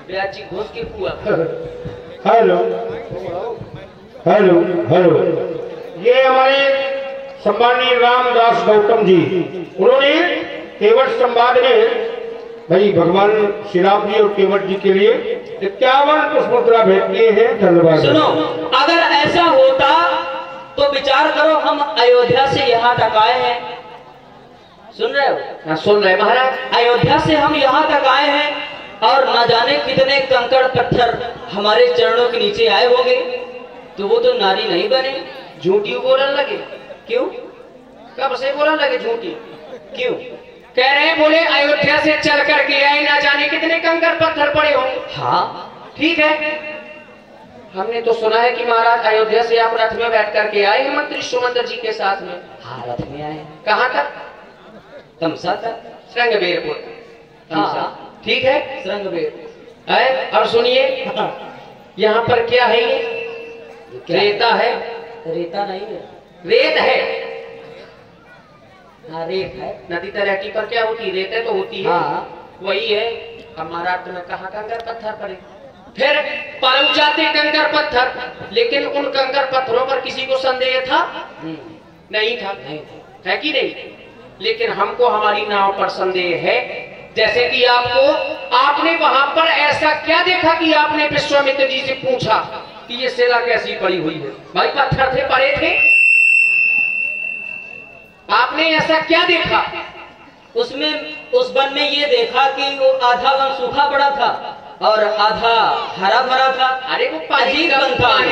ब्याजी घुस के हुआ। हेलो हेलो हेलो, ये हमारे सम्मानीय रामदास गौतम जी, उन्होंने केवट संवाद में भाई भगवान श्री राम जी और केवट जी के लिए 51 पुष्पमुद्रा भेंट किए हैं। धन्यवाद। सुनो, अगर ऐसा होता तो विचार करो, हम अयोध्या से यहाँ तक आए हैं, सुन रहे हो? हाँ सुन रहे महाराज। अयोध्या से हम यहाँ तक आए हैं और न जाने कितने कंकड़ पत्थर हमारे चरणों के नीचे आए होंगे, तो वो तो नारी नहीं बने। झूठी बोलने लगे। क्यों? कब से बोलने लगे झूठी? क्यों? कह रहे हैं बोले अयोध्या से चल करके आए, ना जाने कितने कंकड़ पत्थर पड़े होंगे। हाँ ठीक है, हमने तो सुना है कि महाराज अयोध्या से आप रथ में बैठ करके आए हैं मंत्री सुमंदर जी के साथ में। हाँ, रथ में आए हैं। कहाँ तक? तमसा तक। श्रृंगबेरपुर। हाँ ठीक है, श्रृंगबेर है। और सुनिए यहाँ पर क्या है? ये रेता है। रेता नहीं है, रेत है। हाँ रेत है। नदी तलहटी पर क्या होती? रेत तो होती है। हाँ वही है। हमारा तुम्हें कहा कंकर पत्थर पड़े, फिर पलट जाते कंकर पत्थर, लेकिन उन कंकर पत्थरों पर किसी को संदेह था? नहीं था, है कि नहीं? लेकिन हमको हमारी नाव पर संदेह है। जैसे कि आपने वहां पर ऐसा क्या देखा कि आपने विश्वामित्र जी से पूछा कि ये शिला कैसी पड़ी हुई है? भाई पत्थर थे, पड़े थे, आपने ऐसा क्या देखा? उसमें उस वन में ये देखा कि वो आधा वन सूखा पड़ा था और आधा हरा भरा था। अरे वो पानी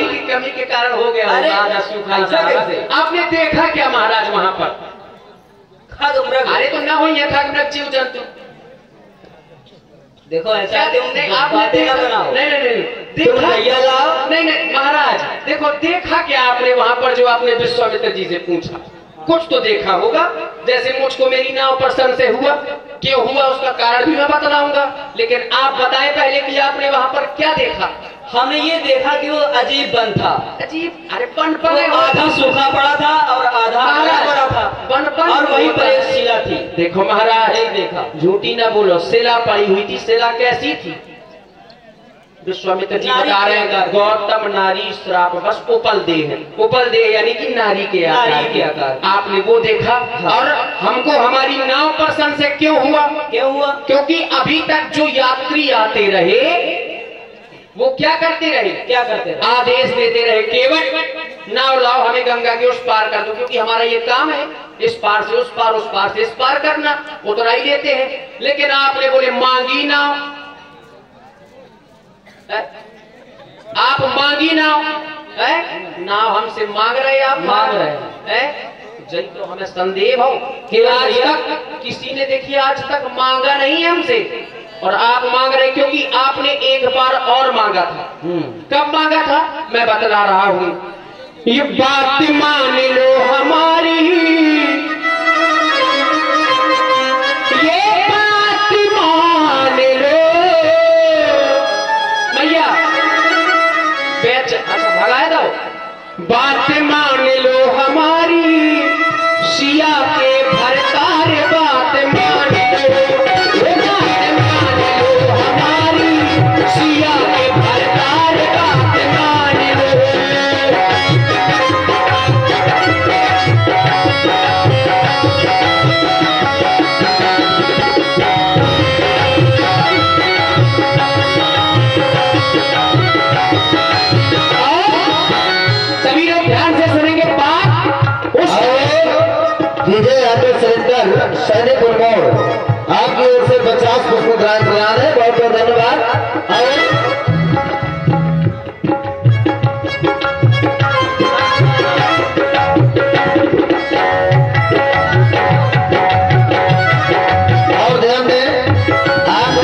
की कमी के कारण हो गया, आधा सूखा। आपने देखा क्या महाराज वहां पर? अरे तो ना हो ये खग जीव जंतु। देखो ऐसा आपने देखा? नहीं महाराज, देखो देखा क्या आपने वहां पर जो आपने विश्वामित्र जी से पूछा? कुछ तो देखा होगा। जैसे मुझको मेरी नाव पर संशय हुआ, क्यों हुआ उसका कारण भी मैं बतलाऊंगा, लेकिन आप बताएं पहले कि आपने वहां पर क्या देखा? हमने ये देखा कि वो अजीब वन था। अजीब? अरे वन पर आधा सूखा पड़ा था और आधा हरा भरा था, वन और वहीं पर एक शिला थी। देखो महाराज, देखा, झूठी ना बोलो, शिला पड़ी हुई थी। शिला कैसी थी? विश्वामित्र जी बता रहे हैं, गौतम नारी श्राप बस उपल देह, उपल देह यानी कि नारी के आकार। आपने वो देखा? और हमको हमारी नाव पर संशय क्यों हुआ? क्योंकि अभी तक जो यात्री आते रहे वो क्या करते रहे? आदेश देते रहे, केवल नाव लाओ, हमें गंगा के उस पार कर दो, क्योंकि हमारा ये काम है इस पार से उस पार, उस पार से इस पार करना, उतरा ही देते हैं। लेकिन आपने बोले मांगी नाव, आप मांगी नाव है, नाव हमसे मांग रहे, आप मांग रहे हैं। जय तो हमें संदेह हो कि आज तक किसी ने देखिए आज तक मांगा नहीं हमसे, और आप मांग रहे क्योंकि आपने एक बार और मांगा था। कब मांगा था? मैं बतला रहा हूं। ये बात मान लो हमारी, ये बात मान लो भैया, बेच अच्छा भगाए दो। बात मान लो हमारी, सिया के भरतार बात मान लो, बात मान लो हमारी, सिया के भरतार बात मान लो। सभी लोग ध्यान से सुनेंगे बात। उस सैनिक मोड़ आपकी ओर से 50 पुष्प ग्रांट प्रदान है, बहुत बहुत धन्यवाद। और ध्यान दें, आप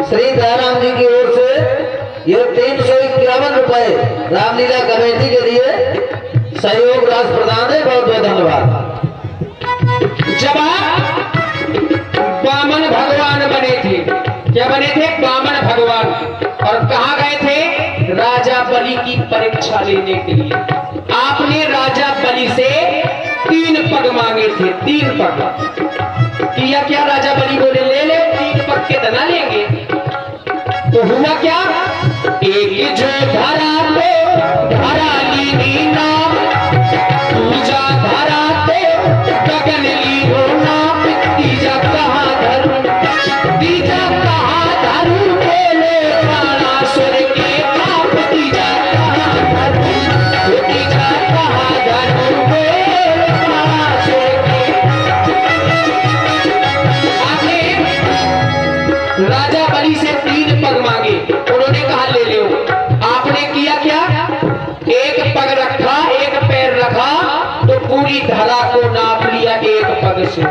श्री दयाराम जी की ओर से ये 351 रुपए रामलीला कमेटी के लिए सहयोग राशि प्रदान है, बहुत बहुत धन्यवाद। जब आप वामन भगवान बने थे, क्या बने थे? वामन भगवान। और कहाँ गए थे? राजा बलि की परीक्षा लेने के लिए। आपने राजा बलि से 3 पग मांगे थे, 3 पग। किया क्या? राजा बलि बोले ले ले 3 पग, कितना लेंगे? तो हुआ क्या? एक जो धरा तो धरा ली नाम, पूजा धरा तो गगन ली हो नाम, तीजा कहाँ धरू, तीजा कहाँ धरू, बोले प्राणासुर के पाप, तीजा कहाँ धरू, तीजा कहाँ धरू, बोले प्राणासुर के। आपने राजा बलि से 3 पग मांगे, उन्होंने कहा ले लो। आपने किया क्या? एक पग रखा, एक पैर रखा, तो पूरी धरा को नाप लिया एक पग से।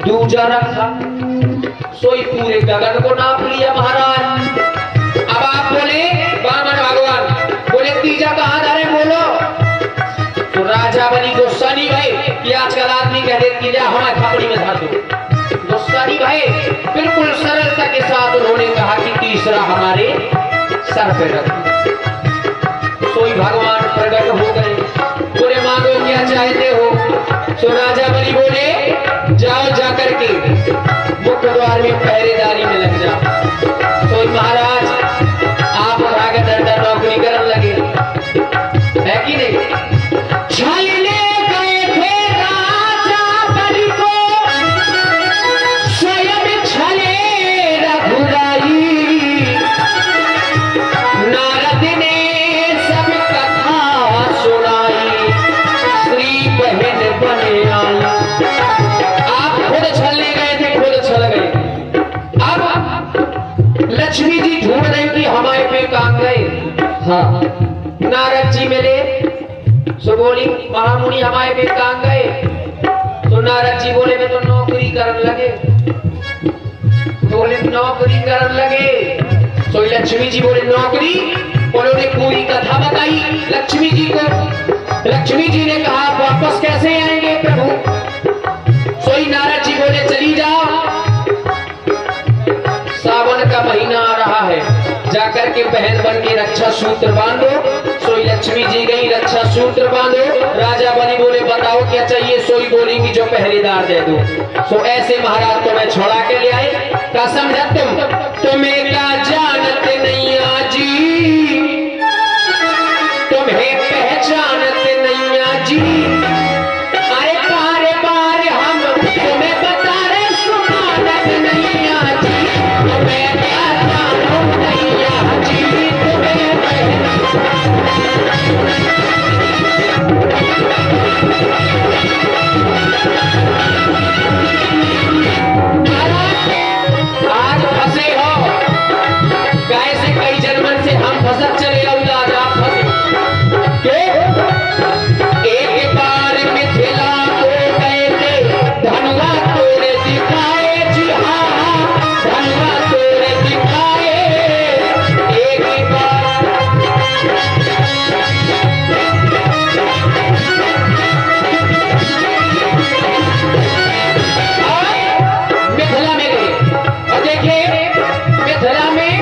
दूजा रखा, सोई पूरे गगन को नाप लिया महाराज। अब आप बोले वामन भगवान बोले तीजा कहाँ धरे बोलो? तो राजा बलि को शनि भाई कि आजकल आदमी कह दे तीजा हमारे खापड़ी में धर दो, तो शनि भाई बिल्कुल सरलता के साथ उन्होंने कहा कि तीसरा हमारे सर पे रख। सोई भगवान प्रकट हो गए, बोले मांगो क्या चाहते हो? सो राजा बलि बोले के मुख्य द्वार में पहरेदारी में लग जा। तो महाराज आप उठा के डंडा नौकरी करने लगे, है कि नहीं? छलने गए थे राजा बलि को, स्वयं छले रघुराई। नारद ने सब कथा सुनाई, श्री बहन बने आई। आप खुद छलने गए थे, खुद छल गए। अब लक्ष्मी जी ढूंढ रही कि हमारे पे काम गए। हाँ, नारद जी मिले, सो बोली महामुनि हमारे पे काम गए। तो नारद जी बोले मैं तो नौकरी करने लगे। बोले नौकरी करने लगे। तो लक्ष्मी जी बोले नौकरी? उन्होंने पूरी कथा बताई लक्ष्मी जी को। लक्ष्मी जी ने कहा वापस कैसे आएंगे प्रभु? सोई नारद जी बोले चली जाओ, सावन का महीना आ रहा है, जाकर के बहन बन के रक्षा सूत्र बांधो। सोई लक्ष्मी जी गई, रक्षा सूत्र बांधो। राजा बनी बोले बताओ क्या चाहिए? सोई बोलेंगी जो पहरेदार दे दो। सो ऐसे महाराज को मैं छोड़ा के ले आए। का समझा तुम्हें का जानते नहीं आजी, तुम्हें पहचानते नहीं आजी। अरे बारे बारे हम तुम्हें बता रहे सुनानत नहीं आजी, तुम्हें क्या जानो नहीं आजी, तुम्हें आज फंसे हो, कैसे कई जन्मन से हम फंसत चले आज आप फंसे। एक बार मिथिला को गए थे, धनुआ तोड़े दिखाए। जी हाँ, धनुआ तोड़े दिखाए। एक बार मिथिला में गए और देखिए मिथिला में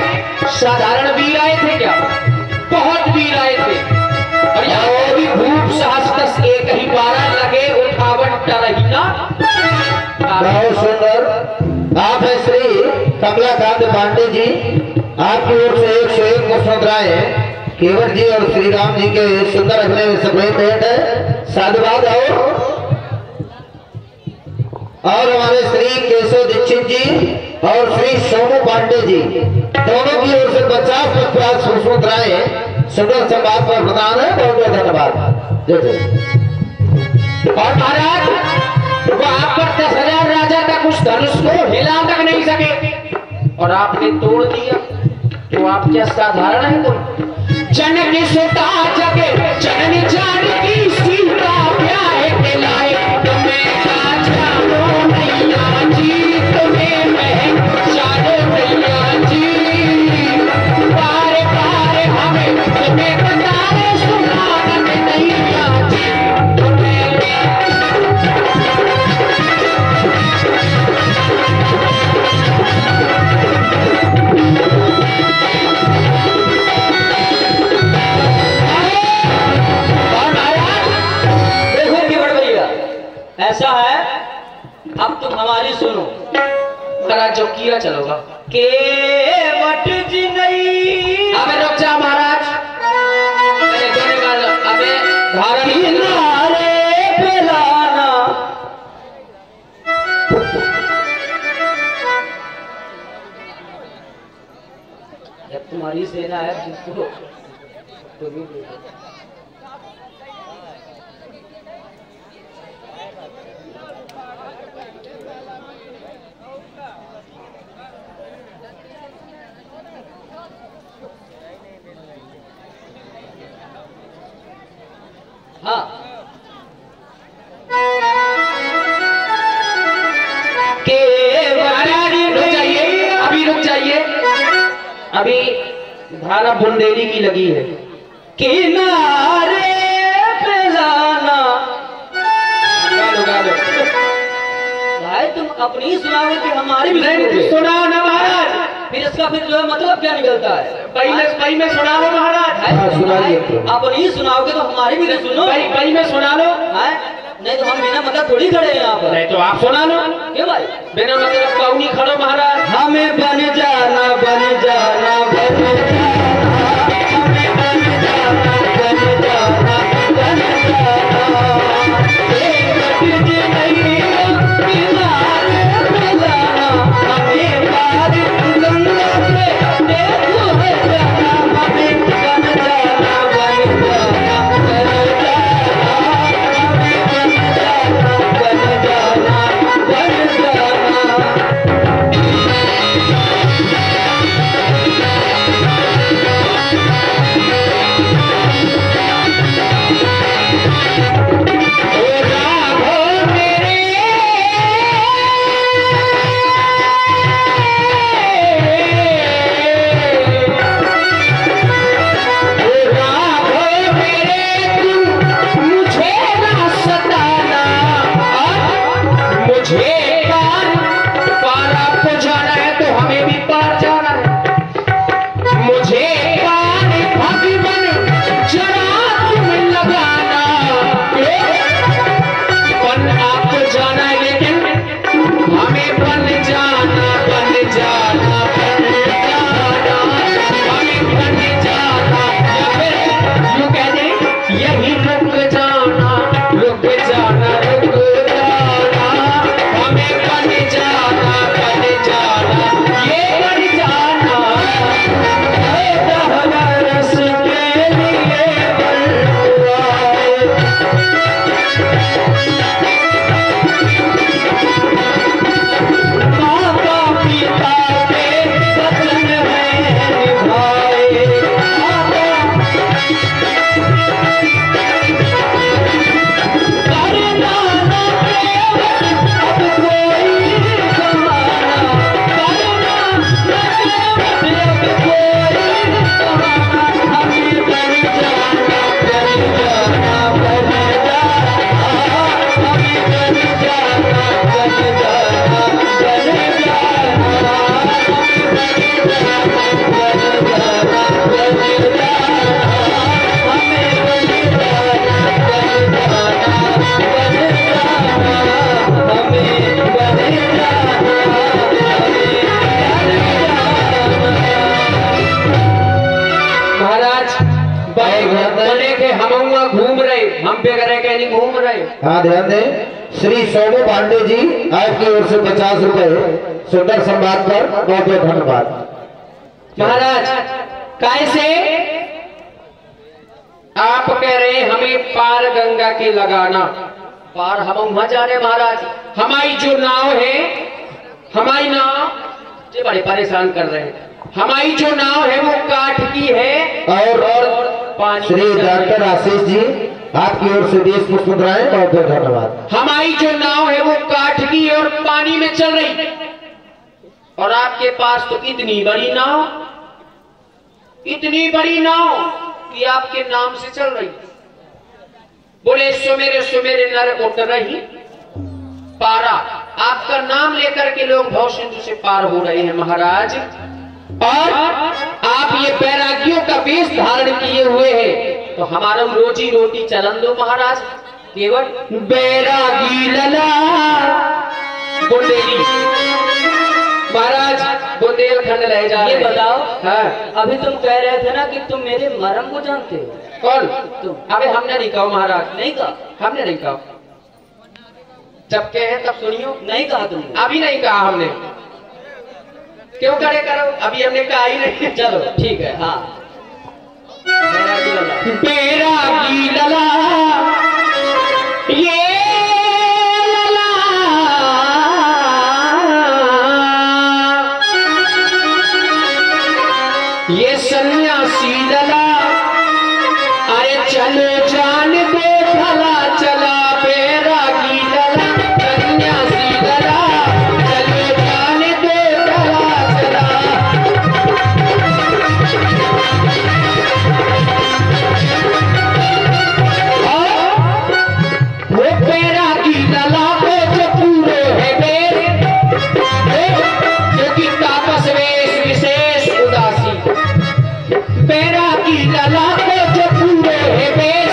साधारण वीर आए थे क्या? बहुत वीर आए थे। और यहाँ भी भूप सहस्त्रस एक ही 12 लगे उठावट रही ना। बहुत सुंदर। आप है श्री कमलाकांत पांडे जी, आपकी ओर से 101 मुद्राएं केवट जी और श्री राम जी के सुंदर अभिनय में सफल भेंट है। साधुवाद आओ। और हमारे श्री केशव दीक्षित जी और श्री सोनू पांडे जी दोनों की ओर से 50 मुद्राएं सुंदर संवाद पर प्रदान है। बहुत बहुत धन्यवाद। जय जय। और महाराज वहां पर 10,000 राजा तक उस धनुष को हिला तक नहीं सके और आपने तोड़ दिया। तो आप क्या साधारण है कोई? जनक सुता जगे जननी जानकी सीता ब्याह के लाए, तुम्हें क्या जानो नैया जी, तुम्हें मैं जानो नैया जी। बारे बारे हमें तुम्हें बता रहे सुनानत नैया जी, तुम्हें ऐसा है। अब तुम हमारी सुनो। महाराज जो किया चलोगा केवट जी नहीं। अबे रुक जा महाराज, अबे धारण किनारे पे लाना। जब तुम्हारी सेना है जिसको तुम्हें हाँ रुक जाइए, अभी धारा बुंदेली की लगी है। किनारे पे लाना। गालो भाई तुम अपनी ही सुनाओगे कि हमारी भी सुनोगे? सुनाओ ना महाराज। फिर इसका फिर जो है मतलब क्या निकलता है? पहले में सुना लो महाराज। सुनाइए। अपनी ही सुनाओगे तो हमारी भी तो सुनो। पहले में सुना लो। नहीं तो हम बिना मतलब थोड़ी खड़े हैं यहाँ पर। नहीं तो आप सुना लो। क्यों भाई? बिना मतलब का नहीं खड़ो महाराज। हमें बन जाना बन जाना बन जाना, हमें बन जाना बन जाना बन जाना, एक कट नहीं किनारे पे जाना, हमें पार गंगा पे देखो है जाना, हमें बन जाना बन जाना बन जाना, हमें बन जाना बन जाना बन जाना। हम पे करे के नहीं घूम रहे। हाँ ध्यान दें, श्री सोमू पांडे जी आपकी ओर से 50 रुपए सुंदर संवाद पर बहुत बहुत धन्यवाद। महाराज कैसे आप कह रहे हैं हमें पार गंगा के लगाना? पार हम वहां जा रहे महाराज। हमारी जो नाव है, हमारी नाव ये बड़े परेशान कर रहे हैं। हमारी जो नाव है वो काठ की है और पानी श्री डॉक्टर आशीष जी आपकी ओर से 20 पुष्प मुद्राएं बहुत बहुत धन्यवाद। हमारी जो नाव है वो काठ की और पानी में चल रही, और आपके पास तो इतनी बड़ी नाव कि आपके नाम से चल रही। बोले सुमेरे सुमेरे नर उठ रही पारा, आपका नाम लेकर के लोग भव सिंधु से पार हो रहे हैं महाराज। और आप ये बैरागियों का वेश धारण किए हुए हैं, तो हमारा रोजी रोटी चलन दो महाराज। केवल बैरागी लला बुंदेली महाराज बुंदेलखंड ले जा। ये बताओ, हाँ। अभी तुम कह रहे थे ना कि तुम मेरे मरम को जानते हो। कौन? तुम। अबे हमने नहीं कहा महाराज, नहीं कहा? हमने नहीं कहा। जब कहे तब सुनियो। नहीं कहा तुमने? अभी नहीं कहा हमने। क्यों करे करो, अभी हमने कहा ही नहीं। चलो ठीक है। हाँ, बैरागी लला ये लला ये सन्यासी लला, अरे चलो जान दे भला चला बैरागी लला, सन्यासी लला चलो जान दे भला चला। वो बैरागी लला को जो पूरे है बेर, क्योंकि तापस वेश विशेष उदासी। बैरागी लला को जो पूरे है बेश,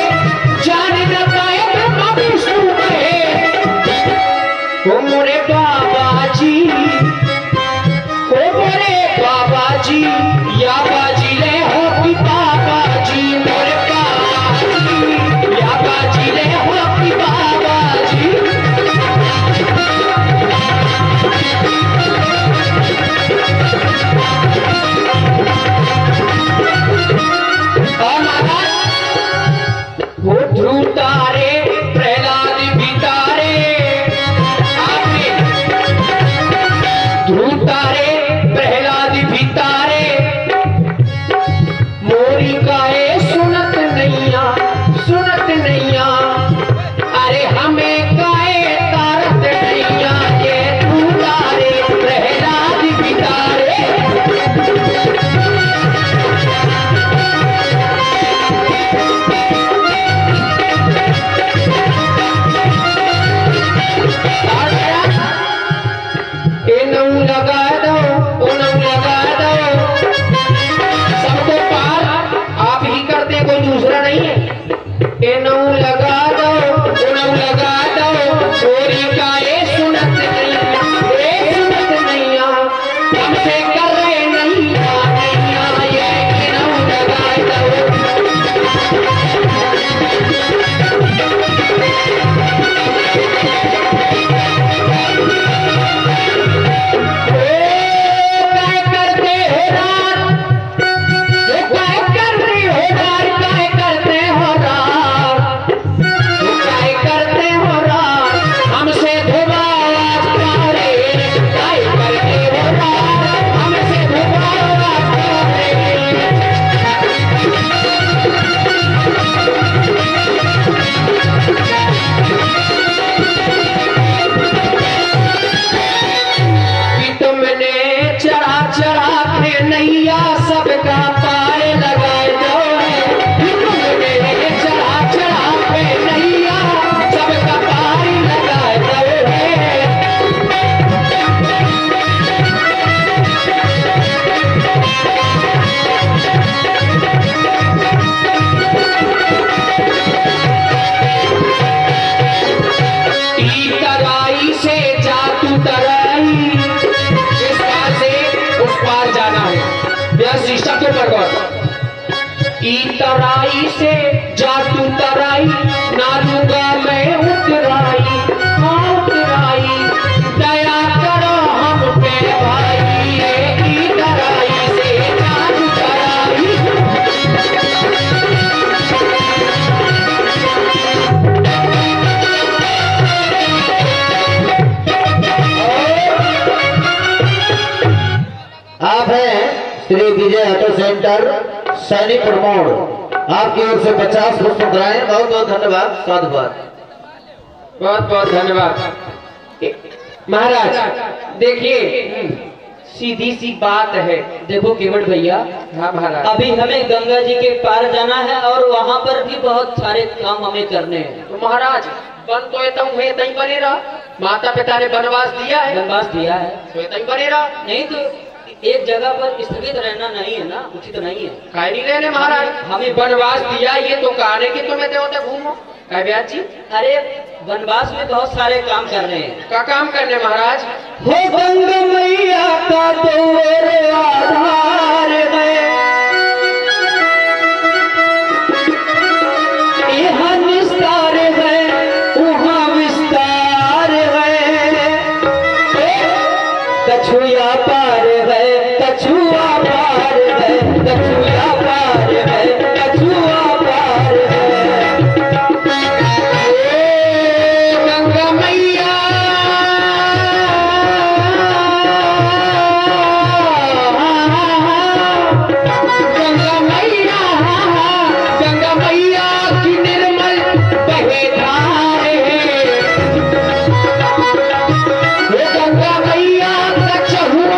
एनऊ लगा दो उनऊ लगा दो चोरी का ये सुनत नहीं हमसे कर रहे नहीं ये एनऊ लगा दो। तराई से जा तू तराई ना लूंगा मैं उतराई हाँ उतराई दया करो हम पे भाई की तराई से जा तू तराई। आप हैं श्री विजय ऑटो सेंटर सैनिक मोड़, आपकी ओर से 50 पुष्प मुद्राएं। बहुत बहुत धन्यवाद, साधुवाद, बहुत बहुत धन्यवाद। महाराज देखिए सीधी सी बात है। देखो केवट भैया। हाँ महाराज। अभी हमें गंगा जी के पार जाना है और वहाँ पर भी बहुत सारे काम हमें करने हैं। तो महाराज बन तो तहीं बने रहा, माता पिता ने वनवास दिया है। वनवास दिया है तो तहीं बने रहा, नहीं तो एक जगह पर स्थगित रहना नहीं है ना, उचित नहीं है। काहे नहीं रहने महाराज, हमें वनवास दिया ये तो कहने की तुम्हें देवते घूमो काय ब्याज जी। अरे वनवास में बहुत सारे काम कर रहे हैं। क्या काम करने महाराज? हो गंगा मैया का तोरे आधार है, यहाँ विस्तार है वहाँ विस्तार है, कछुआ पार है कछुआ पार है कछुआ पार है कछुआ पार है। गंगा मैया गंगा मैया गंगा मैया की निर्मल बहे धार है, गंगा मैया का चहुर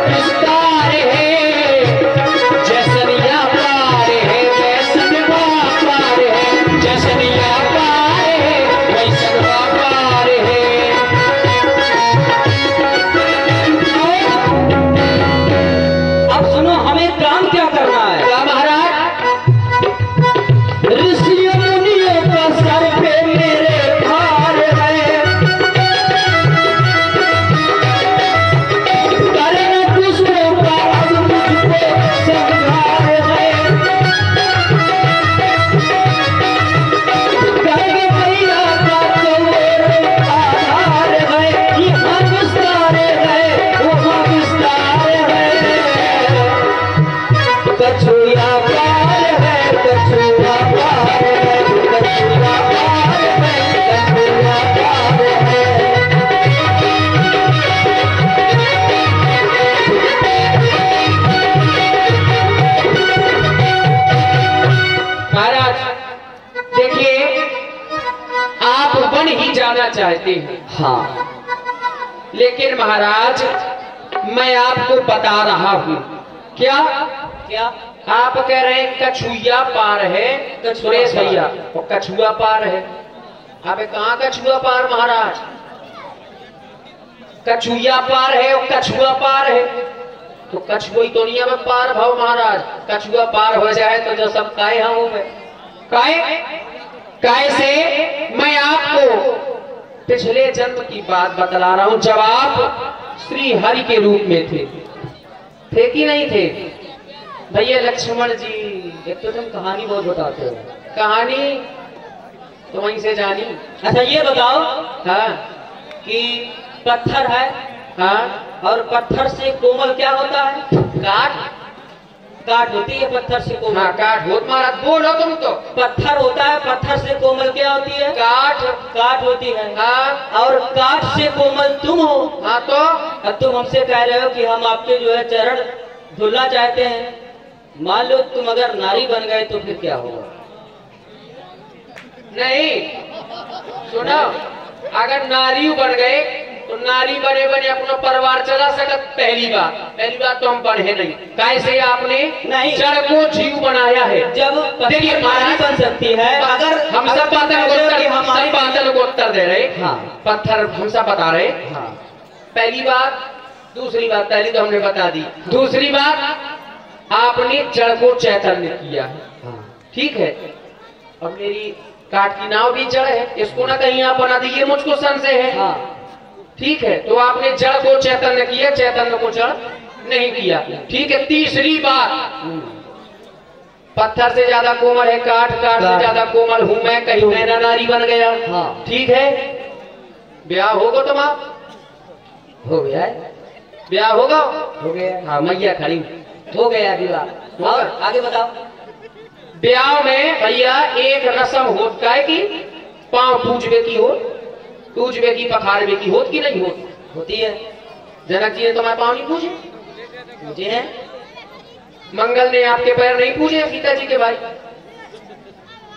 विस्तार है, जैसनिया पार है वैसनवा पार है, जैसनिया पार है वैसनवा पार है। अब सुनो हमें काम क्या करना है। क्या महाराज? ऋषियों मुनियों का सर पे मेरे भार है, करण दुष्टों का अब मुझको संहार है, गंगा मैया का चौर आधार है, यहाँ विस्तार है वहाँ विस्तार है, कछुआ पार है कछुआ पार है कछुआ पार है कछुआ पार है। महाराज देखिए आप वन ही जाना चाहते हैं। हाँ लेकिन महाराज मैं आपको बता रहा हूँ। क्या क्या? आप कह रहे हैं कछुआ पार है सुरेश भैया, और कछुआ पार है। आप कहाँ कछुआ पार महाराज? कछुआ पार है और कछुआ पार है तो कछुआ दुनिया में पार भाव महाराज। कछुआ पार हो जाए तो जो सब काहे हाँ हो गए काहे कैसे? मैं आपको पिछले जन्म की बात बतला रहा हूं, जब आप श्री हरि के रूप में थे कि नहीं थे? भैया लक्ष्मण जी, एक तो तुम कहानी बहुत बताते हो। कहानी तो वहीं से जानी। अच्छा ये बताओ हाँ कि पत्थर है, हाँ, और पत्थर से कोमल क्या होता है? काट। काट होती है पत्थर से कोमल। हाँ काट होत महाराज, बोलो तुम तो। पत्थर होता है, पत्थर से कोमल क्या होती है? काट। काट होती है। हाँ, और काट से कोमल तुम हो। हाँ तो अब तुम हमसे कह रहे हो कि हम आपके जो है चरण धुलना चाहते हैं। मान लो तुम अगर नारी बन गए तो फिर क्या होगा? नहीं, सुनो, अगर नारी बन गए तो नारी बने बने अपना परिवार चला सकत। पहली बात तो हम बने नहीं। कैसे आपने नहीं। जड़ को जीव बनाया है। जब देखिए नारी महाराज बन सकती है, अगर हम सब बातों को उत्तर दे रहे। हाँ। पत्थर हम सब बता रहे। हाँ। पहली बात। दूसरी बात, पहली तो हमने बता दी। दूसरी बात, आपने जड़ को चैतन्य किया है। हाँ। ठीक है। अब मेरी काट की नाव भी जड़ है, इसको ना कहीं आप बना दीजिए, मुझको संशय है। हाँ। ठीक है, तो आपने जड़ को चैतन्य किया, चैतन्य को जड़ नहीं किया। ठीक है। तीसरी बात, पत्थर से ज्यादा कोमल है काट, काट से ज्यादा कोमल हूं मैं, कहीं मैं नारी बन गया। हाँ। ठीक है। ब्याह होगा तुम आप? हो गया है। ब्याह होगा? हो गया। हाँ, मैया खड़ी हो गया विवाह। और आगे बताओ। ब्याह में भैया एक रस्म होता है कि पांव पूजबे की हो, पूजबे की, पखारबे की होत की नहीं होत? होती है। जनक जी ने तुम्हारे पांव नहीं पूजे? पूजे हैं। मंगल ने आपके पैर नहीं पूजे? सीता जी के भाई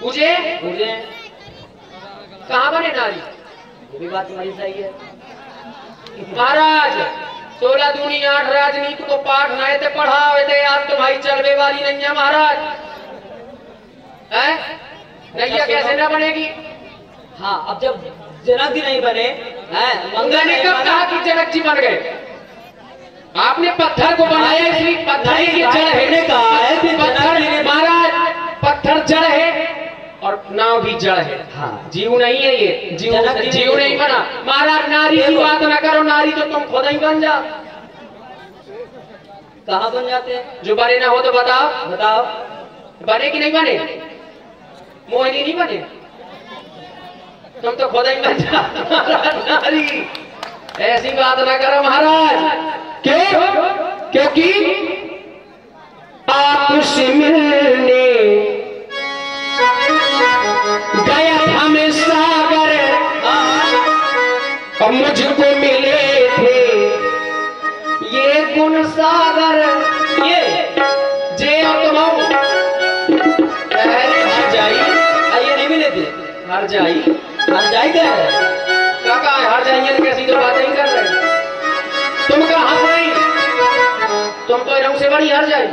पूजे? पूजे हैं। कहाँ बने नारी? ये भी बात तुम्हारी सही है। महाराज 16 दूनी 8 राजनीति को पाठ नए थे पढ़ाए थे, आज तुम्हारी चलवे वाली नहीं है महाराज। है नैया कैसे ना बनेगी? हाँ, अब जब जनक जी नहीं बने, मंगल ने कब कहा कि जनक जी बन गए? आपने पत्थर को बनाया, इसलिए पत्थर की जड़ है। कहा है कि पत्थर महाराज, पत्थर जड़ है और नाव भी जड़ है। हाँ। जीव नहीं है ये, जीव नहीं बना। महाराज नारी की बात ना करो, नारी तो तुम खुद ही बन जाओ। कहाँ बन जाते हैं? जो बने ना हो तो बताओ। बताओ। बने कि नहीं बने? मोहिनी नहीं बने? तुम तो खुद ही बन जाओ नारी। ऐसी बात ना करो महाराज। क्यों? क्योंकि आपसे मिलने गया हमें सागर और मुझको मिले थे ये गुण सागर। ये जे तुम हर जाई, ये नहीं मिले थे। हर जाई, हर जाए क्या है? काका हर जाइए, कैसी तो बातें ही कर रहे। तुम क्या हंस रही? तुम तो रंग से बड़ी हर जाई।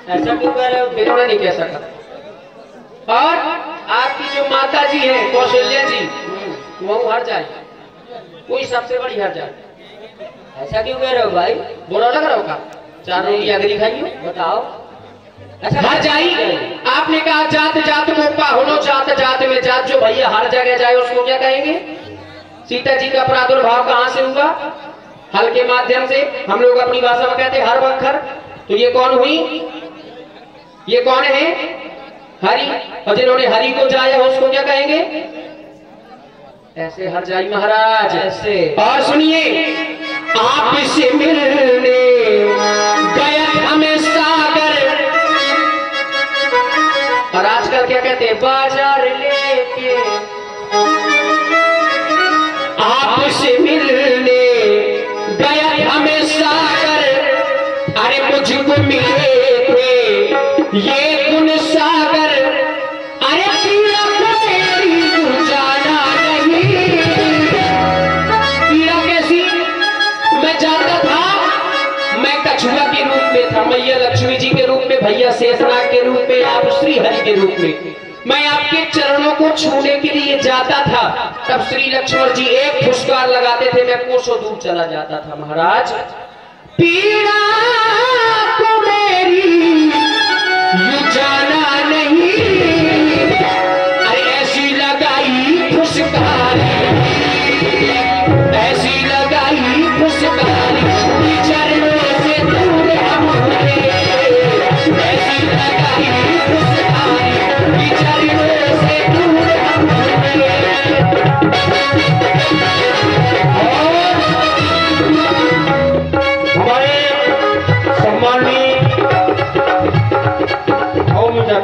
ऐसा क्यों कह रहे हो? बिना नहीं कह सकता। और आपकी जो माता जी है कौशल्या जी, वो हर जाए, कोई सबसे बड़ी हर जाए। ऐसा क्यों कह रहे हो भाई? बुरा लग रहा होगा? चारों की अगली खाइयो। बताओ। हर जाई। आपने कहा जात जात में पाहुनो, जात जात में जात। जो भैया हर जगह जाए उसको क्या कहेंगे? सीता जी का प्रादुर्भाव कहां से हुआ? हल के माध्यम से। हम लोग अपनी भाषा में कहते हैं हर बखर। तो ये कौन हुई? ये कौन है? हरि। और जिन्होंने हरि को जाया उसको क्या कहेंगे? ऐसे हर जाई महाराज, ऐसे। और सुनिए, आपसे मिलने गया हमें सागर। और आजकल क्या कहते हैं? बाजार लेके आपसे मिलने गया हमें सागर। अरे मुझको मिले थे ये गुण सागर। अरे पीड़ा को मेरी जाना नहीं। पीड़ा कैसी? मैं जानता था मैं कछुआ के रूप में था, मैया लक्ष्मी जी के रूप में, भैया शेषनाग के रूप में, आप श्री हरि के रूप में। मैं आपके चरणों को छूने के लिए जाता था, तब श्री लक्ष्मण जी एक फुसकार लगाते थे, मैं कोसों दूर चला जाता था। महाराज पीड़ा को मेरी यू जाना नहीं।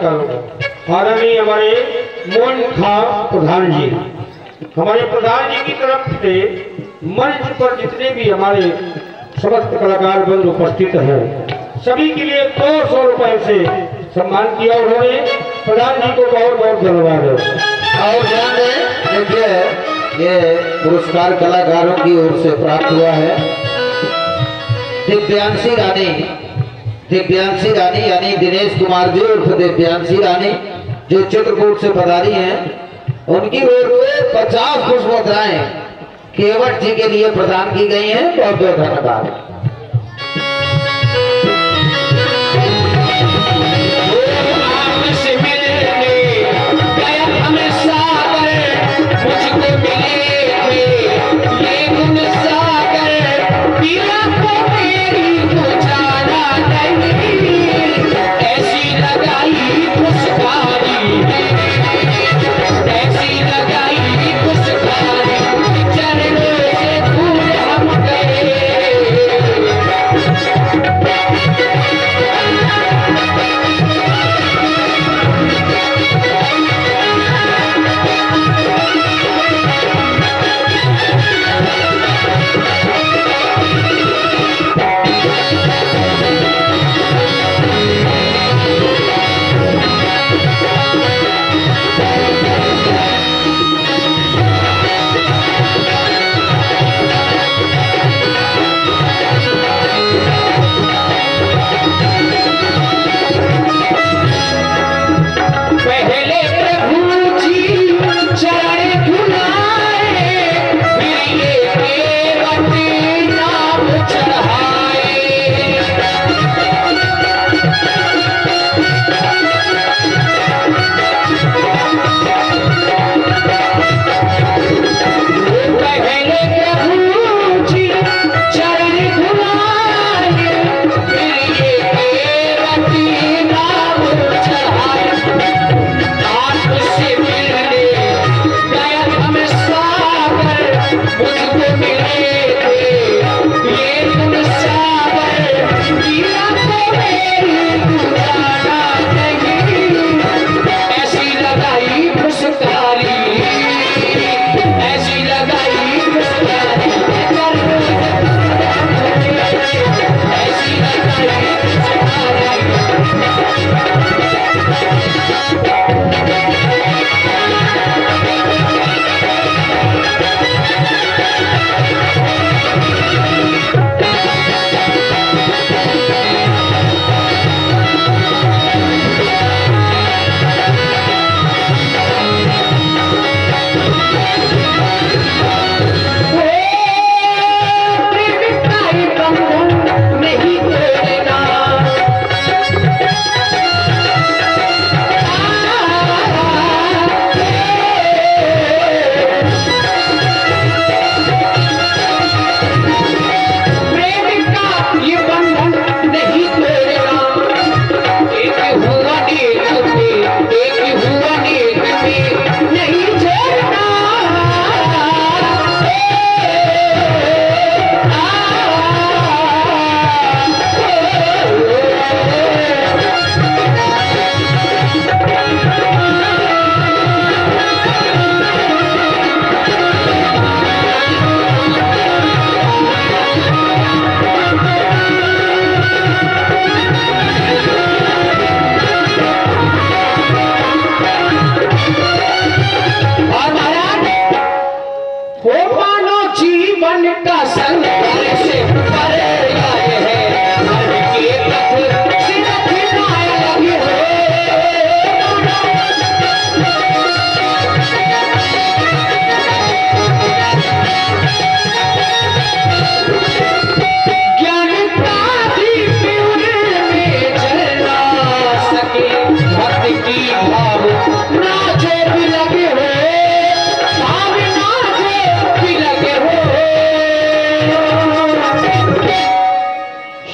करूँगा। आदरणीय हमारे मोहन खा प्रधान जी, हमारे प्रधान जी की तरफ से मंच पर जितने भी हमारे समस्त कलाकार बंद उपस्थित हैं सभी के लिए 200 रुपए से सम्मान किया उन्होंने। प्रधान जी को बहुत बहुत धन्यवाद है। और ध्यान दें, देखिए ये पुरस्कार कलाकारों की ओर से प्राप्त हुआ है। दिव्यांशी रानी यानी दिनेश कुमार जी उर्फ दिव्यांशी रानी जो चित्रकूट से पधारी हैं, उनकी ओर से 50 पुष्प मुद्राएं केवट जी के लिए प्रदान की गई हैं। बहुत बहुत धन्यवाद।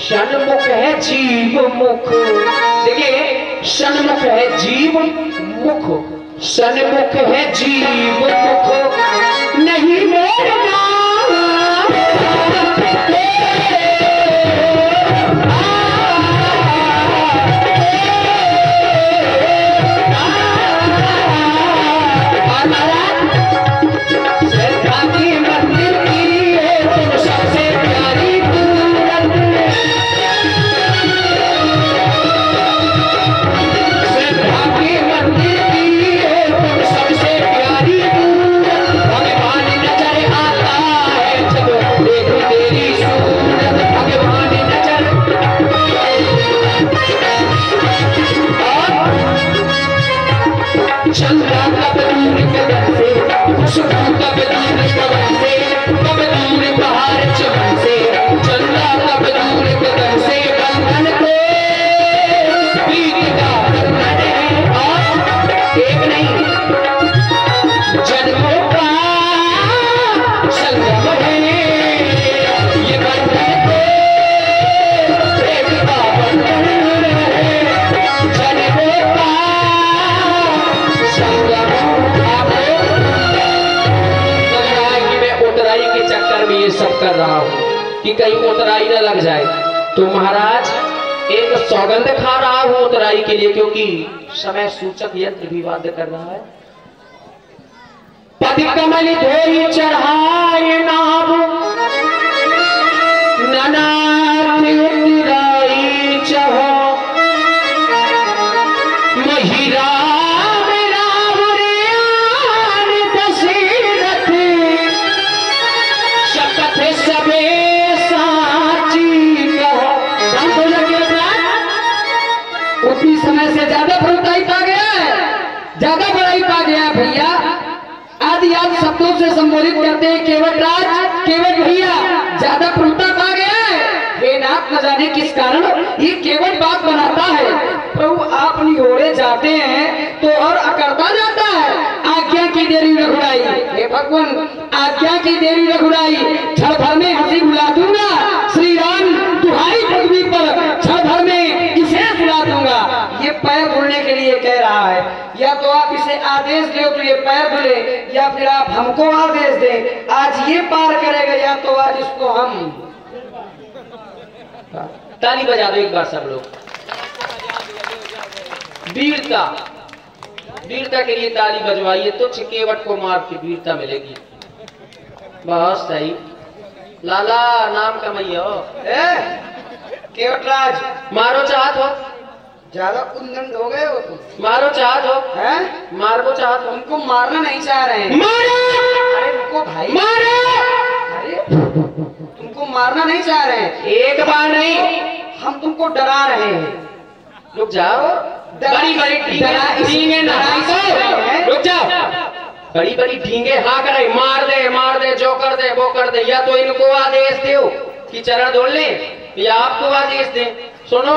सन्मुख है जीव मुख। देखिए सन्मुख है जीव मुख, सन्मुख है जीव मुख नहीं मोड़ना। चंदा कब दूर कदम से, खुशबू कब दूर कदम से, कब दूर बहार चमन से, चंदा कब दूर कदम से, बंधन को प्रीत का बंधन है और एक नहीं जन्मों का संगम है, ये बंधन को प्रेम का बंधन है, जन्मों का संगम। उतराई के चक्कर में ये सब कर रहा हूँ कि कहीं उतराई न लग जाए, तो महाराज एक सौगंध खा रहा हूँ उतराई के लिए, क्योंकि समय सूचक यंत्र भी वाद्य कर रहा है। पति कमल धोई चढ़ाए नाम, ननाथ उतराई चहो, महिरा उतनी समय से ज्यादा बड़ाई पा गया है, ज्यादा बड़ाई पा गया है भैया। आदि आप शब्दों से संबोधित करते हैं केवट राज, केवट भैया, ज्यादा प्रभुता पा गया है। हे नाथ, न जाने किस कारण ये केवट बात बनाता है। प्रभु आप निगोड़े जाते हैं तो और अकड़ता जाता है। आज्ञा की देरी रघुराई, हे भगवान आज्ञा की देरी रघुराई, क्षण भर में हंसी भुला दूंगा। श्री राम दुहाई पृथ्वी पर क्षण भर में इसे भुला दूंगा। ये पैर धुलने के लिए कह रहा है, या तो आप इसे आदेश दो तो ये पैर धुले, या फिर आप हमको आदेश दें। आज ये पार करेगा या तो आज इसको हम। ताली बजा दो एक बार सब लोग। वीरता, वीरता के लिए ताली बजवाइए तो केवट को मार के वीरता मिलेगी। बहुत सही। लाला नाम कमाइयो। केवट राज मारो चाहत हो, ज्यादा कुंदन हो गए हो तुम। मारो चाहत हो, हैं? मारो चाहत हो। उनको मारना नहीं चाह रहे हैं। मारो, अरे रुको भाई, मारो। अरे तुमको मारना नहीं चाह रहे हैं। एक बार नहीं, हम तुमको डरा रहे हैं। रुक जाओ। बड़ी बड़ी ढींगे रुक जाओ। बड़ी बड़ी ढींगे हाँ करे, मार दे जो कर दे वो कर दे। या तो इनको आदेश दो कि चरण धोल ले, या आपको आदेश दे। सुनो,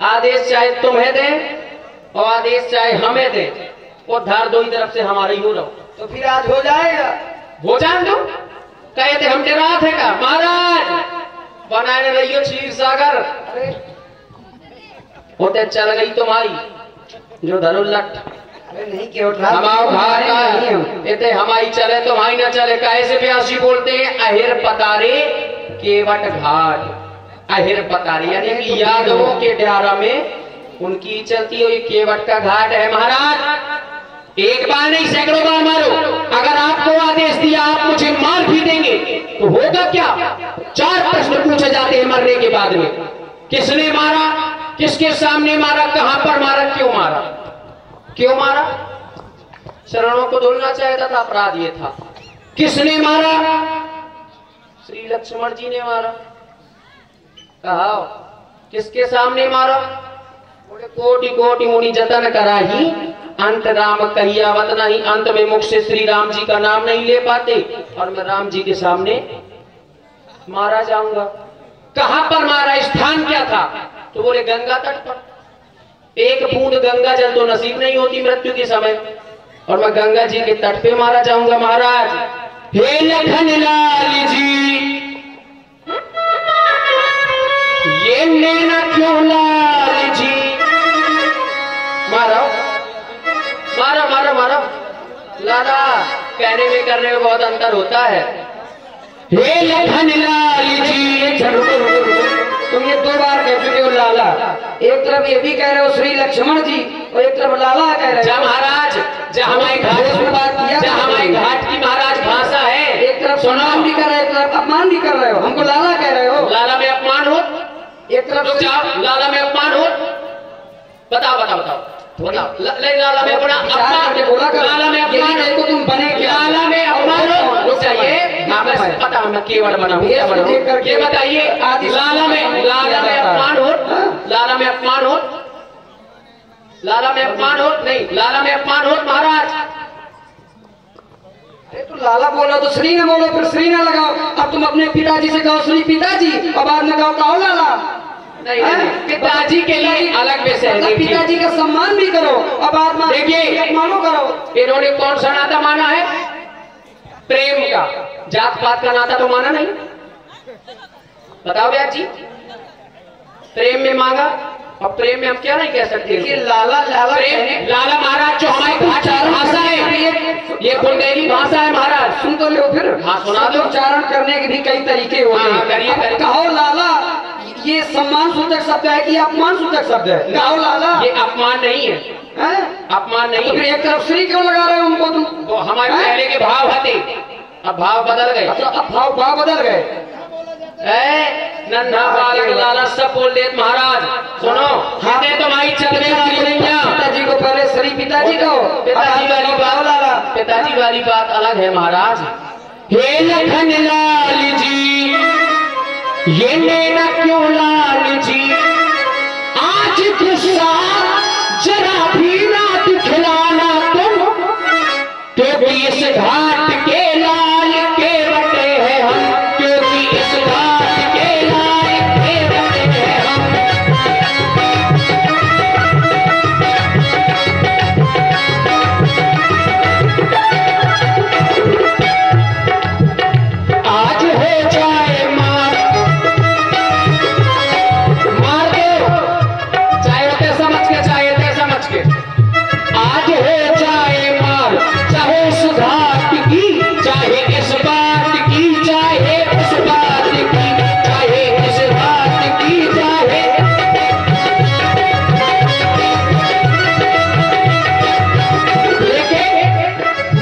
आदेश चाहे तुम्हें दे और आदेश चाहे हमें दे, और धार दो ही तरफ से हमारी हो रहो। तो फिर आज हो जाएगा। हो जान दो। कहे थे हम डरा थे का महाराज, बनाने रहियो क्षीर सागर। अरे होते चल गई तुम्हारी जो धनुलट। अरे नहीं केवट राज, हमाओ घाट नहीं कहते हमारी चले तुम्हारी न चले। कहे से व्यासी बोलते हैं अहिर पतारे केवट घाट। अहिर पतारे यानी कि यादवों के ड्यारा में उनकी चलती हुई केवट का घाट है। महाराज एक बार नहीं सैकड़ों बार मारो। अगर आपको आदेश दिया आप मुझे मार भी देंगे तो होगा क्या? 4 प्रश्न पूछे जाते हैं मरने के बाद में। किसने मारा, किसके सामने मारा, कहां पर मारा, क्यों मारा? क्यों मारा? शरणों को धुलना चाहता था, अपराध ये था। किसने मारा? श्री लक्ष्मण जी ने मारा। कहा किसके सामने मारा? कोटि कोटि मुनि जतन करा ही अंत राम कहियावत नहीं। अंत में मुख से श्री राम जी का नाम नहीं ले पाते और मैं राम जी के सामने मारा जाऊंगा। कहां पर मारा, स्थान क्या था? तो बोले गंगा तट पर। एक बूंद गंगा जल तो नसीब नहीं होती मृत्यु के समय, और मैं गंगा जी के तट पे मारा जाऊंगा। महाराज हे लखन लाल जी, ये नैना क्यों लाल जी? मारो मारो मारो मारो। लाला कहने में करने में बहुत अंतर होता है। हे लखन लाल जी, तुम ये 2 बार कह चुके हो लाला। एक तरफ ये भी कह रहे हो श्री लक्ष्मण जी और एक तरफ लाला कह रहे हो। महाराज हमारे घाट की महाराज भाषा है। एक तरफ सम्मान भी कर रहे हो, एक तरफ अपमान भी कर रहे हो। हमको लाला कह रहे हो। लाला में अपमान हो। एक तरफ जाओ, लाला में अपमान हो। बताओ बताओ बताओ लाला में अपना लाला में अपमान को तुम बने, लाला में अपमान हो। रुक जाइए, पता मैं केवट बना हूँ। ये बताइए लाला में अपमान हो, लाला में अपमान हो। लाला में अपमान हो नहीं, लाला में अपमान हो महाराज। अरे तो लाला बोला तो श्री न बोलो, फिर श्री न लगाओ। अब तुम अपने पिताजी से कहो श्री पिताजी और बाद में कहो लाला। नहीं, पिताजी के लिए अलग विषय है। पिताजी का सम्मान भी करो और बाद में देखिए मानो करो। इन्होंने कौन सा नाता माना है? प्रेम का, जात पात का नाता तो माना नहीं। बताओ व्यास जी, प्रेम में मांगा और प्रेम में हम क्या नहीं कह सकते कि लाला लाला प्रेम। लाला महाराज जो हमारी भाषा है, ये बुंदेली भाषा है महाराज। सुन तो लो फिर। हाँ सुना दो। उच्चारण करने के भी कई तरीके होते हैं। करिए। कहो लाला, ये सम्मान सूचक शब्द है कि अपमान सूचक शब्द है? कहो लाला। ये अपमान नहीं है, अपमान नहीं तो है। एक तरफ श्री क्यों लगा रहे हो उनको तुम? तो हमारे पहले के भाव थे, अब भाव बदल गए। अच्छा, अब भाव बदल गए। नन्हा बालक लाला सब बोल दे महाराज। सुनो, हमने तुम्हारी पिताजी को पहले श्री पिताजी को, पिताजी वाली बात लाला, पिताजी वाली बात अलग है महाराज। हे लखन लाल जी, ये लेना क्यों लाल जी, आज गुस्सा जरा भी ना दिखलाना तुम, क्योंकि इस घाट के लाल के बटे हैं हम, क्योंकि इस घाट के लाल के बटे हैं हम। आज हो जाए मार दो, चाहे होते समझ के, चाहे होते समझ के। आज हो जाए मार, चाहे इस घाट की, चाहे इस बात की, चाहे उस बात की, चाहे इस बात की, चाहे लेकिन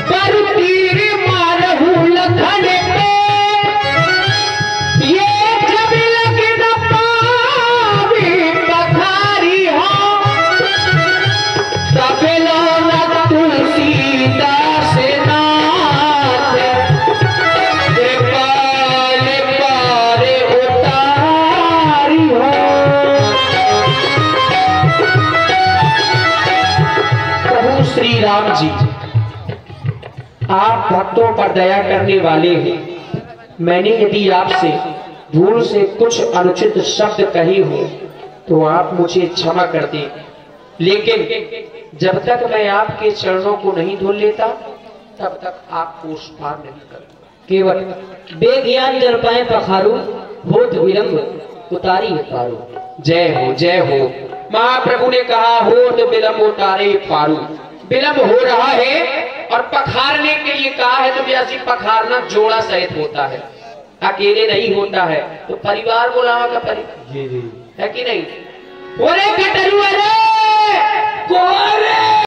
पर तीर मारहूं लखन पे, ये जब लगे न पावी पखारी हो, तब लो तुलसीदास नाथ, कृपाल पार उतारी हो। प्रभु श्री राम जी, आप भक्तों पर दया करने वाले हैं। मैंने यदि आपसे भूल से कुछ अनुचित शब्द कही हो तो आप मुझे क्षमा कर दें, लेकिन जब तक मैं आपके चरणों को नहीं धो लेता तब तक आपको उस पार नहीं करूंगा। केवल बेज्ञान जल पाए पखारू, होत विलंब उतारी पारू। जय हो, जय हो। महाप्रभु ने कहा होत विलंब उतारे पारू। विलंब हो रहा है और पखारने के लिए कहा है, तो व्यासी पखारना जोड़ा सहित होता है, अकेले नहीं होता है। तो परिवार बुलावा का परिवार है कि नहीं? ओरे कटरू, अरे